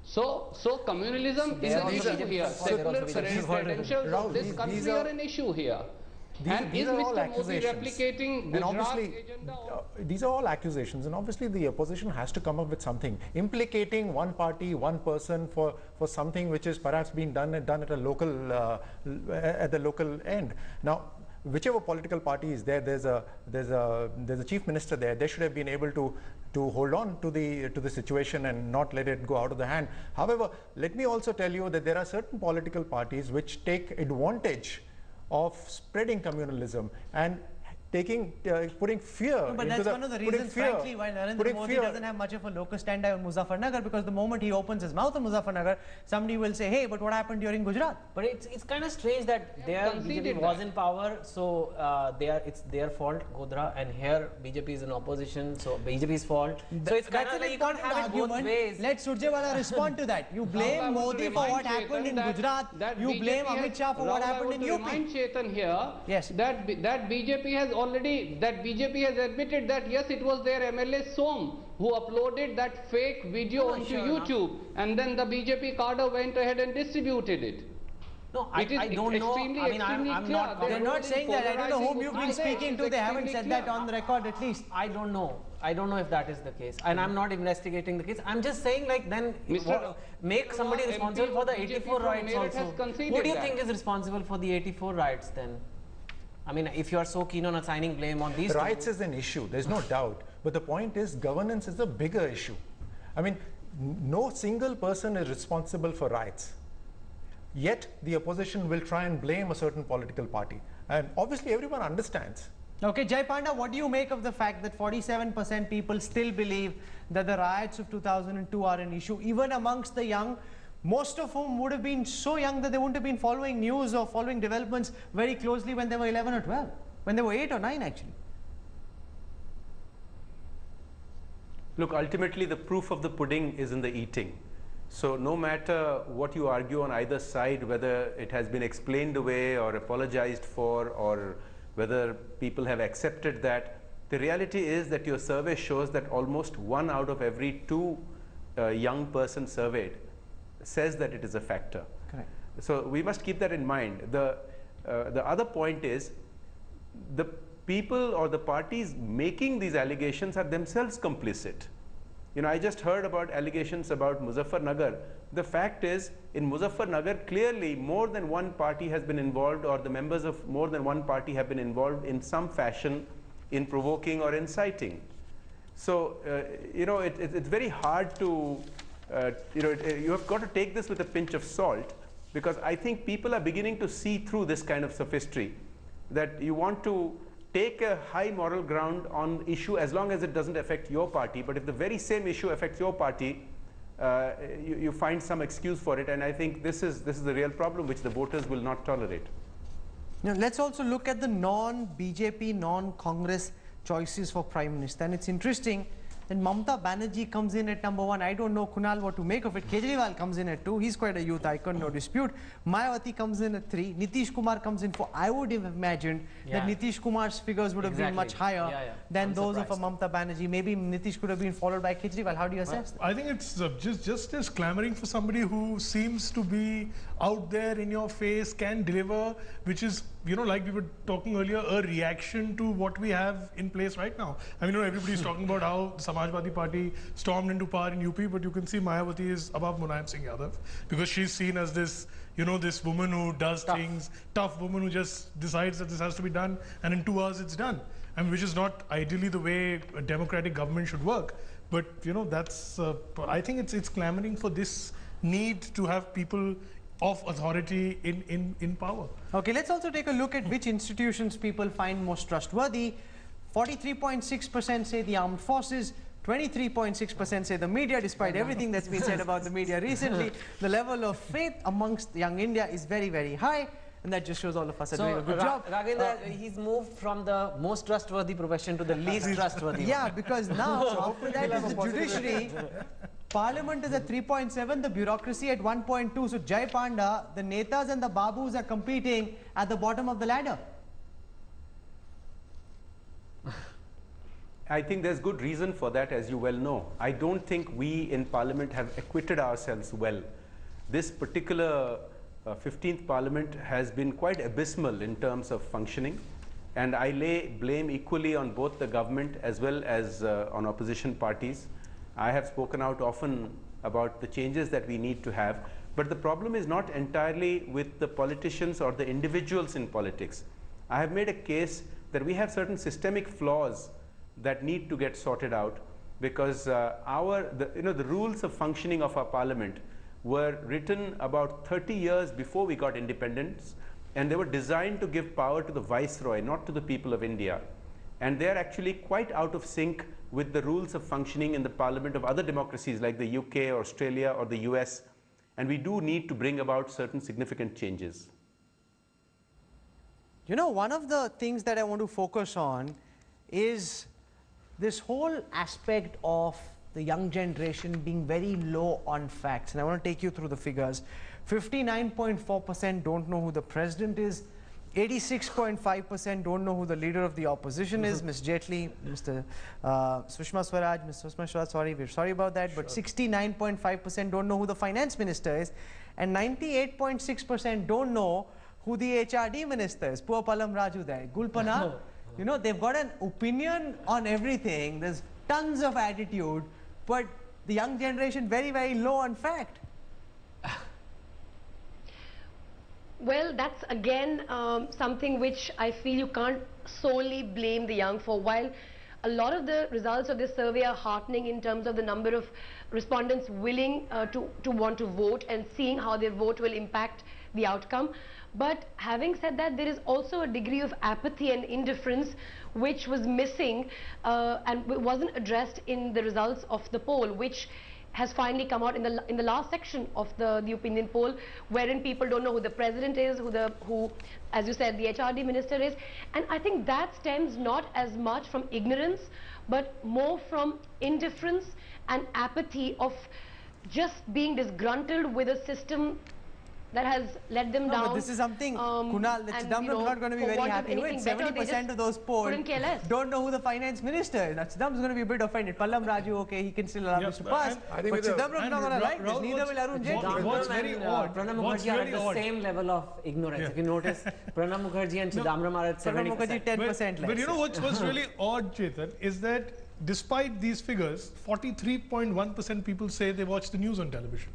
So communalism is an issue here. Secular credentials of this country are an issue here. These are all accusations. And obviously, these are all accusations, and obviously the opposition has to come up with something, implicating one party, one person for something which is perhaps being done at a local at the local end. Now, whichever political party is there, there's a chief minister there. They should have been able to hold on to the situation and not let it go out of the hand. However, let me also tell you that there are certain political parties which take advantage of spreading communalism and putting fear. No, but that's one of the reasons, frankly, why Narendra Modi doesn't have much of a locus standi on Muzaffarnagar, because the moment he opens his mouth on Muzaffarnagar, somebody will say, hey, but what happened during Gujarat? But it's kind of strange that there BJP was in power, so it's their fault, Godhra, and here BJP is in opposition, so BJP's fault. So it's kind of like you can't have it both ways. Let Surjewala respond to that. You blame Modi for what happened in Gujarat, you blame Amit Shah for what happened in UP. Remind Chetan here yes. that BJP has BJP has admitted that yes, it was their MLA Som who uploaded that fake video onto YouTube, and then the BJP cadre went ahead and distributed it. No, I don't know. I mean, I'm not. They're not saying that. I don't know whom you've been speaking to. They haven't said that on the record, at least. I don't know. I don't know if that is the case, and I'm not investigating the case. I'm just saying, like, then make somebody responsible for the 84 riots also. Who do you think is responsible for the 84 riots then? I mean, if you are so keen on assigning blame on these riots is an issue, there's no doubt. But the point is, governance is a bigger issue. I mean, no single person is responsible for riots. Yet, the opposition will try and blame a certain political party. And obviously, everyone understands. Okay, Jai Panda, what do you make of the fact that 47% people still believe that the riots of 2002 are an issue, even amongst the young, most of whom would have been so young that they wouldn't have been following news or following developments very closely when they were 11 or 12, when they were 8 or 9 actually? Look, ultimately the proof of the pudding is in the eating. So no matter what you argue on either side, whether it has been explained away or apologized for, or whether people have accepted that, the reality is that your survey shows that almost 1 out of every 2 young person surveyed says that it is a factor. Correct. So we must keep that in mind. The other point is, the people or the parties making these allegations are themselves complicit. You know, I just heard about allegations about Muzaffarnagar. The fact is, in Muzaffarnagar, clearly more than one party has been involved, or the members of more than one party have been involved in some fashion in provoking or inciting. So, you know, it's very hard to, you have got to take this with a pinch of salt, because I think people are beginning to see through this kind of sophistry, that you want to take a high moral ground on issue as long as it doesn't affect your party, but if the very same issue affects your party, you find some excuse for it, and I think this is the real problem which the voters will not tolerate. Now, let's also look at the non-BJP, non-Congress choices for Prime Minister, and it's interesting. Then Mamata Banerjee comes in at number 1. I don't know, Kunal, what to make of it. Kejriwal comes in at 2. He's quite a youth icon, no dispute. Mayawati comes in at 3. Nitish Kumar comes in 4. I would have imagined that Nitish Kumar's figures would have been much higher than those of a Mamata Banerjee. Maybe Nitish could have been followed by Kejriwal. How do you assess that? I think it's just as clamoring for somebody who seems to be out there in your face, can deliver, which is, you know, like we were talking earlier, a reaction to what we have in place right now. I mean, you know, everybody's talking about how the Samajwadi Party stormed into power in UP, but you can see Mayawati is above Mulayam Singh Yadav, because she's seen as this, you know, this woman who does things, tough woman who just decides that this has to be done, and in 2 hours it's done. I mean, which is not ideally the way a democratic government should work. But, you know, that's, I think it's clamoring for this need to have people of authority in power. Okay, let's also take a look at which institutions people find most trustworthy. 43.6% say the armed forces, 23.6% say the media. Despite everything that's been said about the media recently, the level of faith amongst young India is very, very high. And that just shows all of us are doing a good job. Raghindra, he's moved from the most trustworthy profession to the least trustworthy Yeah, one. because now, after that is the judiciary. Parliament is at 3.7, the bureaucracy at 1.2. So Jai Panda, the Netas and the Babus are competing at the bottom of the ladder. I think there's good reason for that, as you well know. I don't think we in Parliament have acquitted ourselves well. This particular 15th Parliament has been quite abysmal in terms of functioning, and I lay blame equally on both the government as well as on opposition parties. I have spoken out often about the changes that we need to have, but the problem is not entirely with the politicians or the individuals in politics. I have made a case that we have certain systemic flaws that need to get sorted out, because the rules of functioning of our Parliament were written about 30 years before we got independence, and they were designed to give power to the Viceroy, not to the people of India. And they are actually quite out of sync with the rules of functioning in the Parliament of other democracies like the UK, Australia, or the US. And we do need to bring about certain significant changes. You know, one of the things that I want to focus on is this whole aspect of the young generation being very low on facts. And I want to take you through the figures. 59.4% don't know who the president is. 86.5% don't know who the leader of the opposition is. Ms. Jaitley, Mr. Sushma Swaraj, Ms. Sushma Swaraj, sorry, we're sorry about that. But 69.5% don't know who the finance minister is. And 98.6% don't know who the HRD minister is. Poor Palam Raju there. Gulpana, you know, they've got an opinion on everything. There's tons of attitude. But the young generation very, very low on fact. Well, that's again something which I feel you can't solely blame the young for. While a lot of the results of this survey are heartening in terms of the number of respondents willing to want to vote and seeing how their vote will impact the outcome. But having said that, there is also a degree of apathy and indifference which was missing and wasn't addressed in the results of the poll, which has finally come out in the last section of the opinion poll, wherein people don't know who the president is, who, as you said, the HRD minister is. And I think that stems not as much from ignorance, but more from indifference and apathy of just being disgruntled with a system that has let them down. But this is something, Kunal, that Chidambaram is not going to be very happy with. 70% of those polled don't know who the finance minister is. Now, Chidambaram is going to be a bit offended. Pallam Raju, okay, he can still allow this to pass. But Chidambaram is not going to like this. Neither will Arun Jaitley. What's very odd, Pranab Mukherjee are at the same level of ignorance. If you notice, Pranab Mukherjee and Chidambaram are at 70%. Pranab Mukherjee 10%. But you know what's really odd, Chetan, is that despite these figures, 43.1% people say they watch the news on television.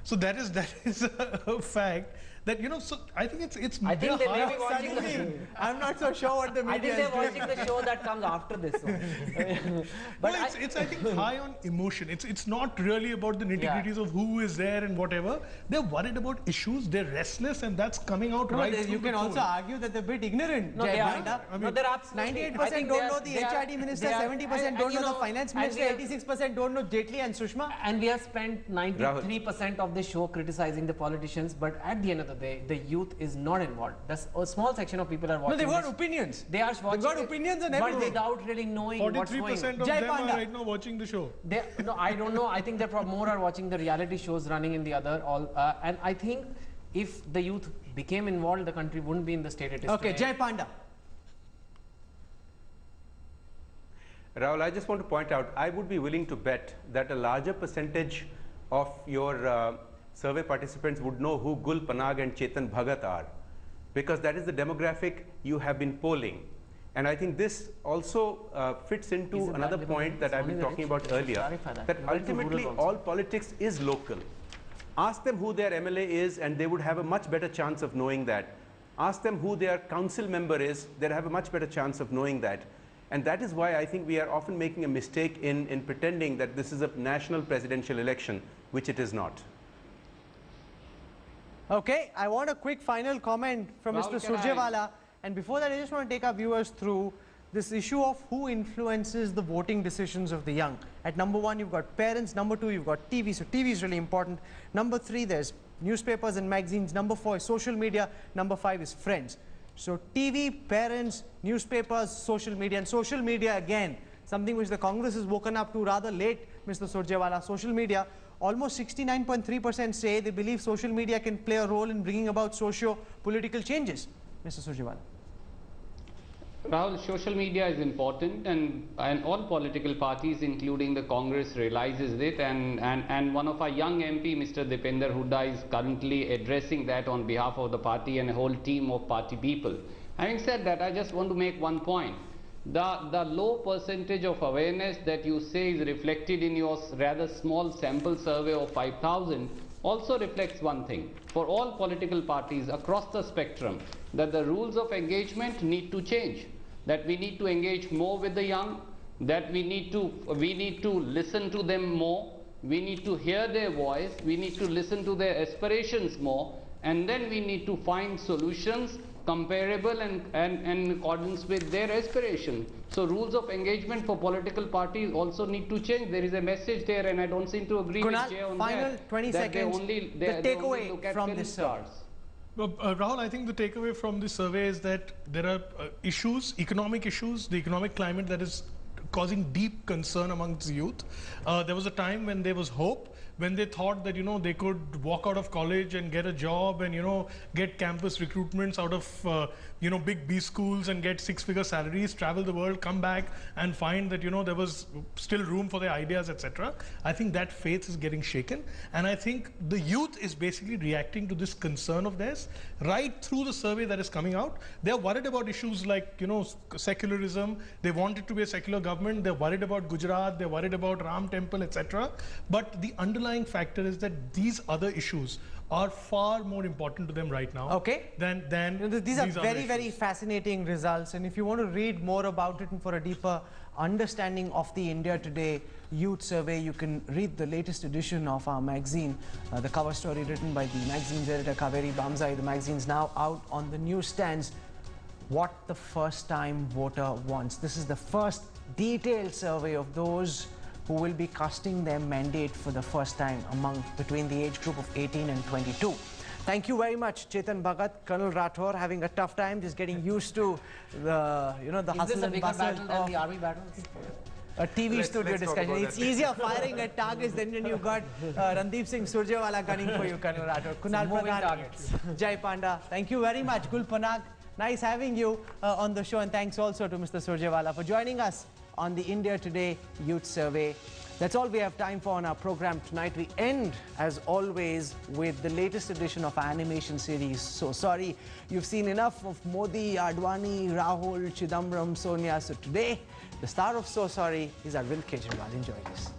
So that is a fact that, you know, so I think it's I think they may be watching the, I'm not so sure what the media I think they're watching the show that comes after this one. But well, it's I think high on emotion. It's not really about the nitty-gritties of who is there and whatever. They're worried about issues, they're restless, and that's coming out right through you can also argue that they're a bit ignorant. No, they are. I mean, they're absolutely. 98% don't know the HRD minister, 70% don't know the finance minister, 86% don't know Jaitley and Sushma. And we have spent 93% of the show criticizing the politicians, but at the end of the day, the youth is not involved. That's a small section of people are watching. No, they've got opinions. They are watching. They've got opinions on everything. But without really knowing what's going on. 43% of them are right now watching the show. No, I don't know. I think they're more are watching the reality shows running in the other. And I think if the youth became involved, the country wouldn't be in the state it is Okay, today. Jai Panda. Rahul, I just want to point out, I would be willing to bet that a larger percentage of your survey participants would know who Gul Panag and Chetan Bhagat are, because that is the demographic you have been polling. And I think this also fits into another point that I've been talking about earlier, that ultimately all politics is local. Ask them who their MLA is and they would have a much better chance of knowing that. Ask them who their council member is, they'll have a much better chance of knowing that. And that is why I think we are often making a mistake in pretending that this is a national presidential election, which it is not. Okay, I want a quick final comment from Rahul, Mr. Surjewala. And before that, I just want to take our viewers through this issue of who influences the voting decisions of the young. At number 1, you've got parents. Number 2, you've got TV. So TV is really important. Number 3, there's newspapers and magazines. Number 4 is social media. Number 5 is friends. So TV, parents, newspapers, social media. And social media, again, something which the Congress has woken up to rather late, Mr. Surjewala. Social media, almost 69.3% say they believe social media can play a role in bringing about socio-political changes. Mr. Surjewala. Rahul, social media is important, and all political parties, including the Congress, realizes it, and one of our young MP, Mr. Dipender Hooda, is currently addressing that on behalf of the party and a whole team of party people. Having said that, I just want to make one point. The low percentage of awareness that you say is reflected in your rather small sample survey of 5,000 also reflects one thing. For all political parties across the spectrum, that the rules of engagement need to change. That we need to engage more with the young, that we need to listen to them more, we need to hear their voice, we need to listen to their aspirations more, and then we need to find solutions comparable and in accordance with their aspirations. So rules of engagement for political parties also need to change. There is a message there, and I don't seem to agree Kunal, with Jay on final that. 20 seconds, the takeaway from this survey. Rahul, I think the takeaway from this survey is that there are issues, economic issues, the economic climate that is causing deep concern amongst the youth. There was a time when there was hope, when they thought that, they could walk out of college and get a job and, get campus recruitments out of, big B schools and get six-figure salaries, travel the world, come back and find that, there was still room for their ideas, etc. I think that faith is getting shaken. And I think the youth is basically reacting to this concern of theirs right through the survey that is coming out. They're worried about issues like, secularism. They want it to be a secular government. They're worried about Gujarat. They're worried about Ram Temple, etc. But the underlying factor is that these other issues are far more important to them right now than these are very fascinating results, and if you want to read more about it and for a deeper understanding of the India Today Youth Survey, you can read the latest edition of our magazine, the cover story written by the magazine's editor Kaveri Bamzai. The magazine's now out on the newsstands. What the first time voter wants. This is the first detailed survey of those who will be casting their mandate for the first time between the age group of 18 and 22. Thank you very much, Chetan Bhagat. Colonel Rathore having a tough time just getting used to the the hustle and bustle of the army battles? A TV studio discussion. It's easier firing at targets than when you got Randeep Singh Surjewala gunning for you, Colonel Rathore. Kunal Pradhan, Jai Panda. Thank you very much. Gul Panag, nice having you on the show, and thanks also to Mr. Surjewala for joining us on the India Today Youth Survey. That's all we have time for on our program tonight. We end, as always, with the latest edition of our animation series, So Sorry. You've seen enough of Modi, Advani, Rahul, Chidambaram, Sonia. So today, the star of So Sorry is Arvind Kejriwal. Enjoy this.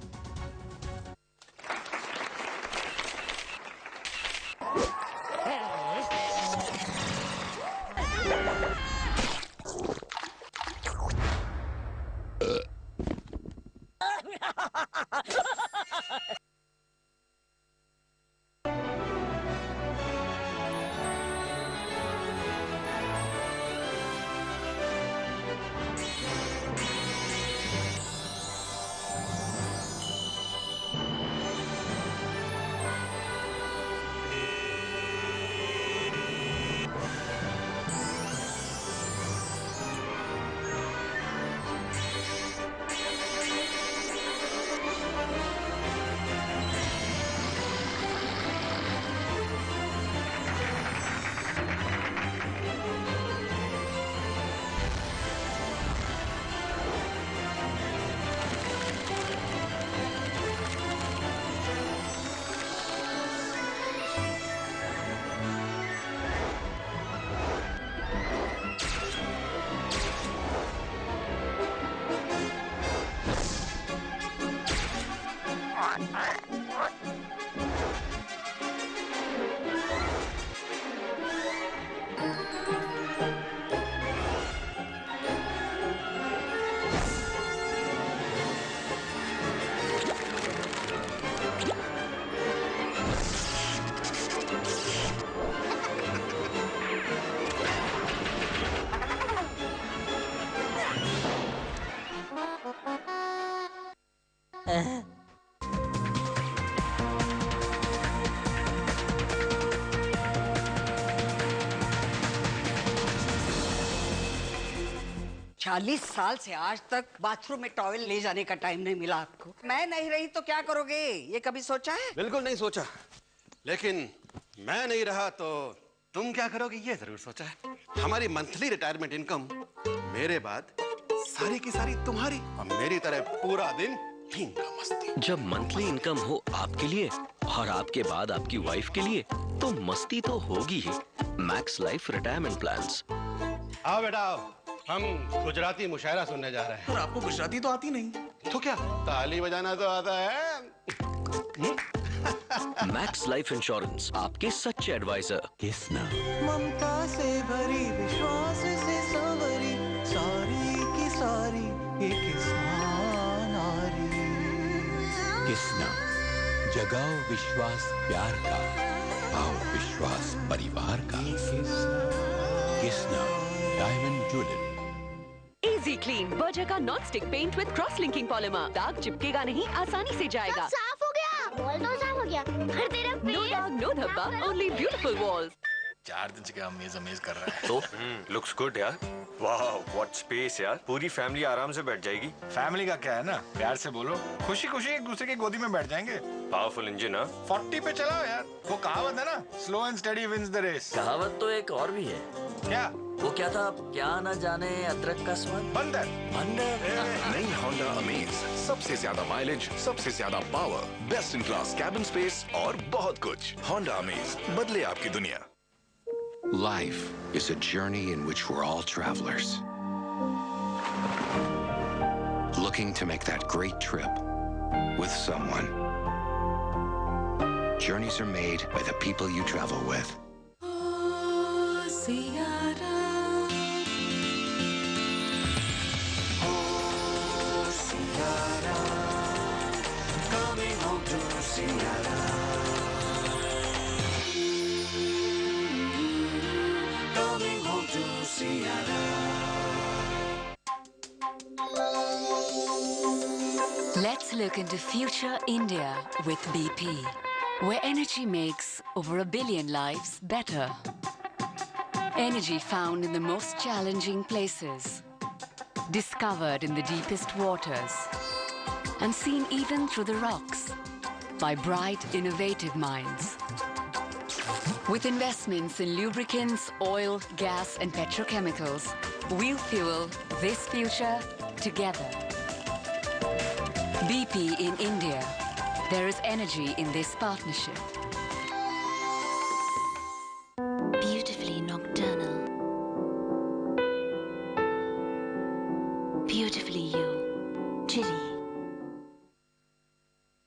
40 साल से आज तक bathroom में towel ले जाने का time नहीं मिला आपको। मैं नहीं रही तो क्या करोगे, ये कभी सोचा है? बिल्कुल नहीं सोचा, लेकिन मैं नहीं रहा तो तुम क्या करोगे ये जरूर सोचा है। हमारी मंथली रिटायरमेंट इनकम मेरे बाद सारी की सारी तुम्हारी, और मेरी तरह पूरा दिन ढींगा मस्ती। जब मंथली इनकम हो आपके लिए और आपके बाद आपकी वाइफ के लिए, तो मस्ती तो होगी ही। Max Life retirement plans. आओ बेटा आओ, हम गुजराती मुशायरा सुनने जा रहे हैं। और आपको गुजराती तो आती नहीं, तो क्या ताली बजाना तो आता है। मैक्स लाइफ इंश्योरेंस, आपके सच्चे एडवाइजर। किसना ममता से भरी, विश्वास से सवरी, सारी की सारी एक नारी। किसना जगाओ विश्वास प्यार का, आओ विश्वास परिवार का। Kisna diamond jewellery. Easy clean Berger का non stick paint with cross linking polymer. दाग चिपकेगा नहीं, आसानी से जाएगा। साफ हो गया, वॉल तो साफ हो गया। फिर तेरा नो दाग, नो धब्बा, ओनली ब्यूटीफुल वॉल्स। 4 दिन से क्या अमेज कर रहा है। तो लुक्स गुड यार। वाह व्हाट स्पेस यार, पूरी फैमिली आराम से बैठ जाएगी। फैमिली का क्या है ना, प्यार से बोलो, खुशी खुशी एक दूसरे की गोदी में बैठ जाएंगे। पावरफुल इंजन है। 40 पे चलाओ यार, वो कहावत है ना, slow and steady wins the race. कहावत तो एक और भी है। क्या? वो क्या था, क्या न जाने अदरक का स्वाद। बंदर। नई होंडा अमेज, सबसे ज्यादा माइलेज, सबसे ज्यादा power, best in class cabin space और बहुत कुछ। होंडा अमेज, बदले आपकी दुनिया। Life is a journey in which we're all travelers, looking to make that great trip with someone. Journeys are made by the people you travel with. Coming home to Sierra. Coming home to Sierra. Let's look into future India with BP, where energy makes over 1 billion lives better. Energy found in the most challenging places, discovered in the deepest waters, and seen even through the rocks by bright, innovative minds. With investments in lubricants, oil, gas, and petrochemicals, we'll fuel this future together. BP in India. There is energy in this partnership. Beautifully nocturnal. Beautifully you. Chili.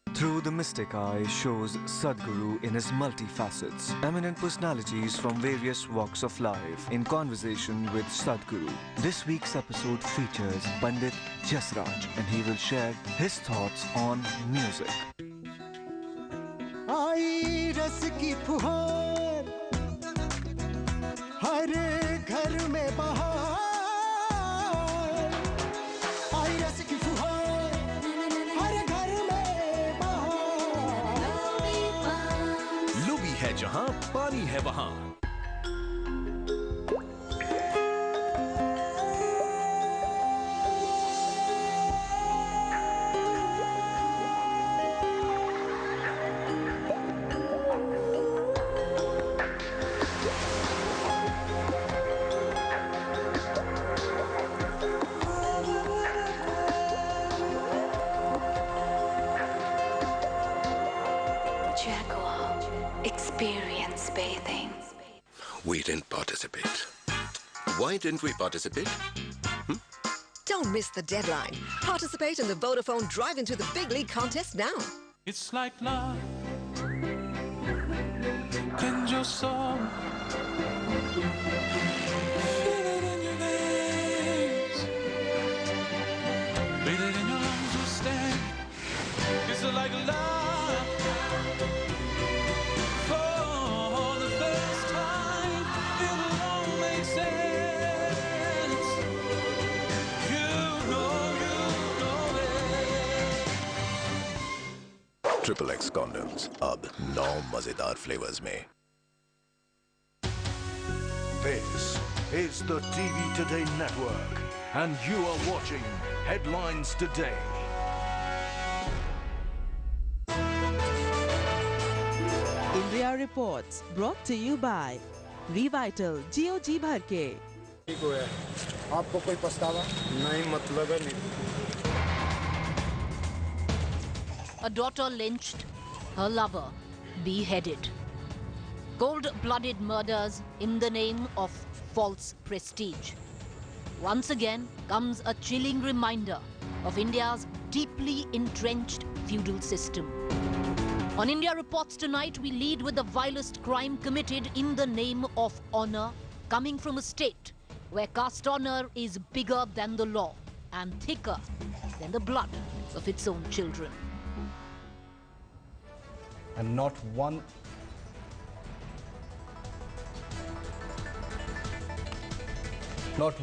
Through the Mystic Eye shows Sadhguru in his multifacets. Eminent personalities from various walks of life in conversation with Sadhguru. This week's episode features Pandit Jasraj, and he will share his thoughts on music. आई रस की फुहार, हर घर में बहार। आई रस की फुहार, हर घर में बहार। लुबी है जहां, पानी है वहां। Experience bathing. We didn't participate. Why didn't we participate? Don't miss the deadline. Participate in the Vodafone Drive into the Big League contest now. It's like love. Can your soul feel it in your veins? Breathe it in your lungs, you stand. It's like love. XXX condoms, अब 9 मजेदार flavours में। This is the TV Today Network, and you are watching Headlines Today. India Reports, brought to you by Revital Jio जी भर के। आपको कोई पछतावा नहीं, मतलब है नहीं। A daughter lynched, her lover beheaded. Cold-blooded murders in the name of false prestige. Once again comes a chilling reminder of India's deeply entrenched feudal system. On India Reports tonight, we lead with the vilest crime committed in the name of honor, coming from a state where caste honor is bigger than the law and thicker than the blood of its own children. And not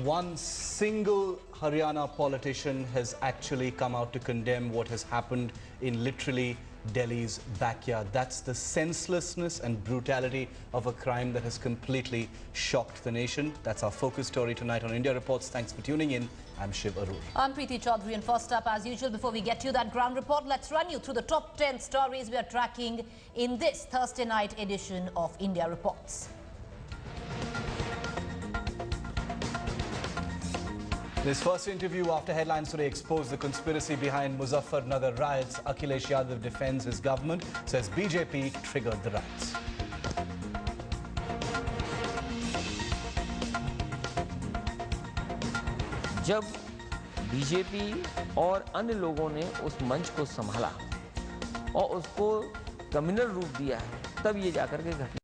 one single Haryana politician has actually come out to condemn what has happened in literally Delhi's backyard. That's the senselessness and brutality of a crime that has completely shocked the nation. That's our focus story tonight on India Reports. Thanks for tuning in. I'm Shiv Arur. I'm Preeti Chaudhary, and first up, as usual, before we get to that ground report, let's run you through the top 10 stories we are tracking in this Thursday night edition of India Reports. This first interview after Headlines Today exposed the conspiracy behind Muzaffarnagar riots. Akhilesh Yadav defends his government, says BJP triggered the riots. जब BJP और अन्य लोगों ने उस मंच को संभाला और उसको कम्युनल रूप दिया है, तब ये जाकर के घटना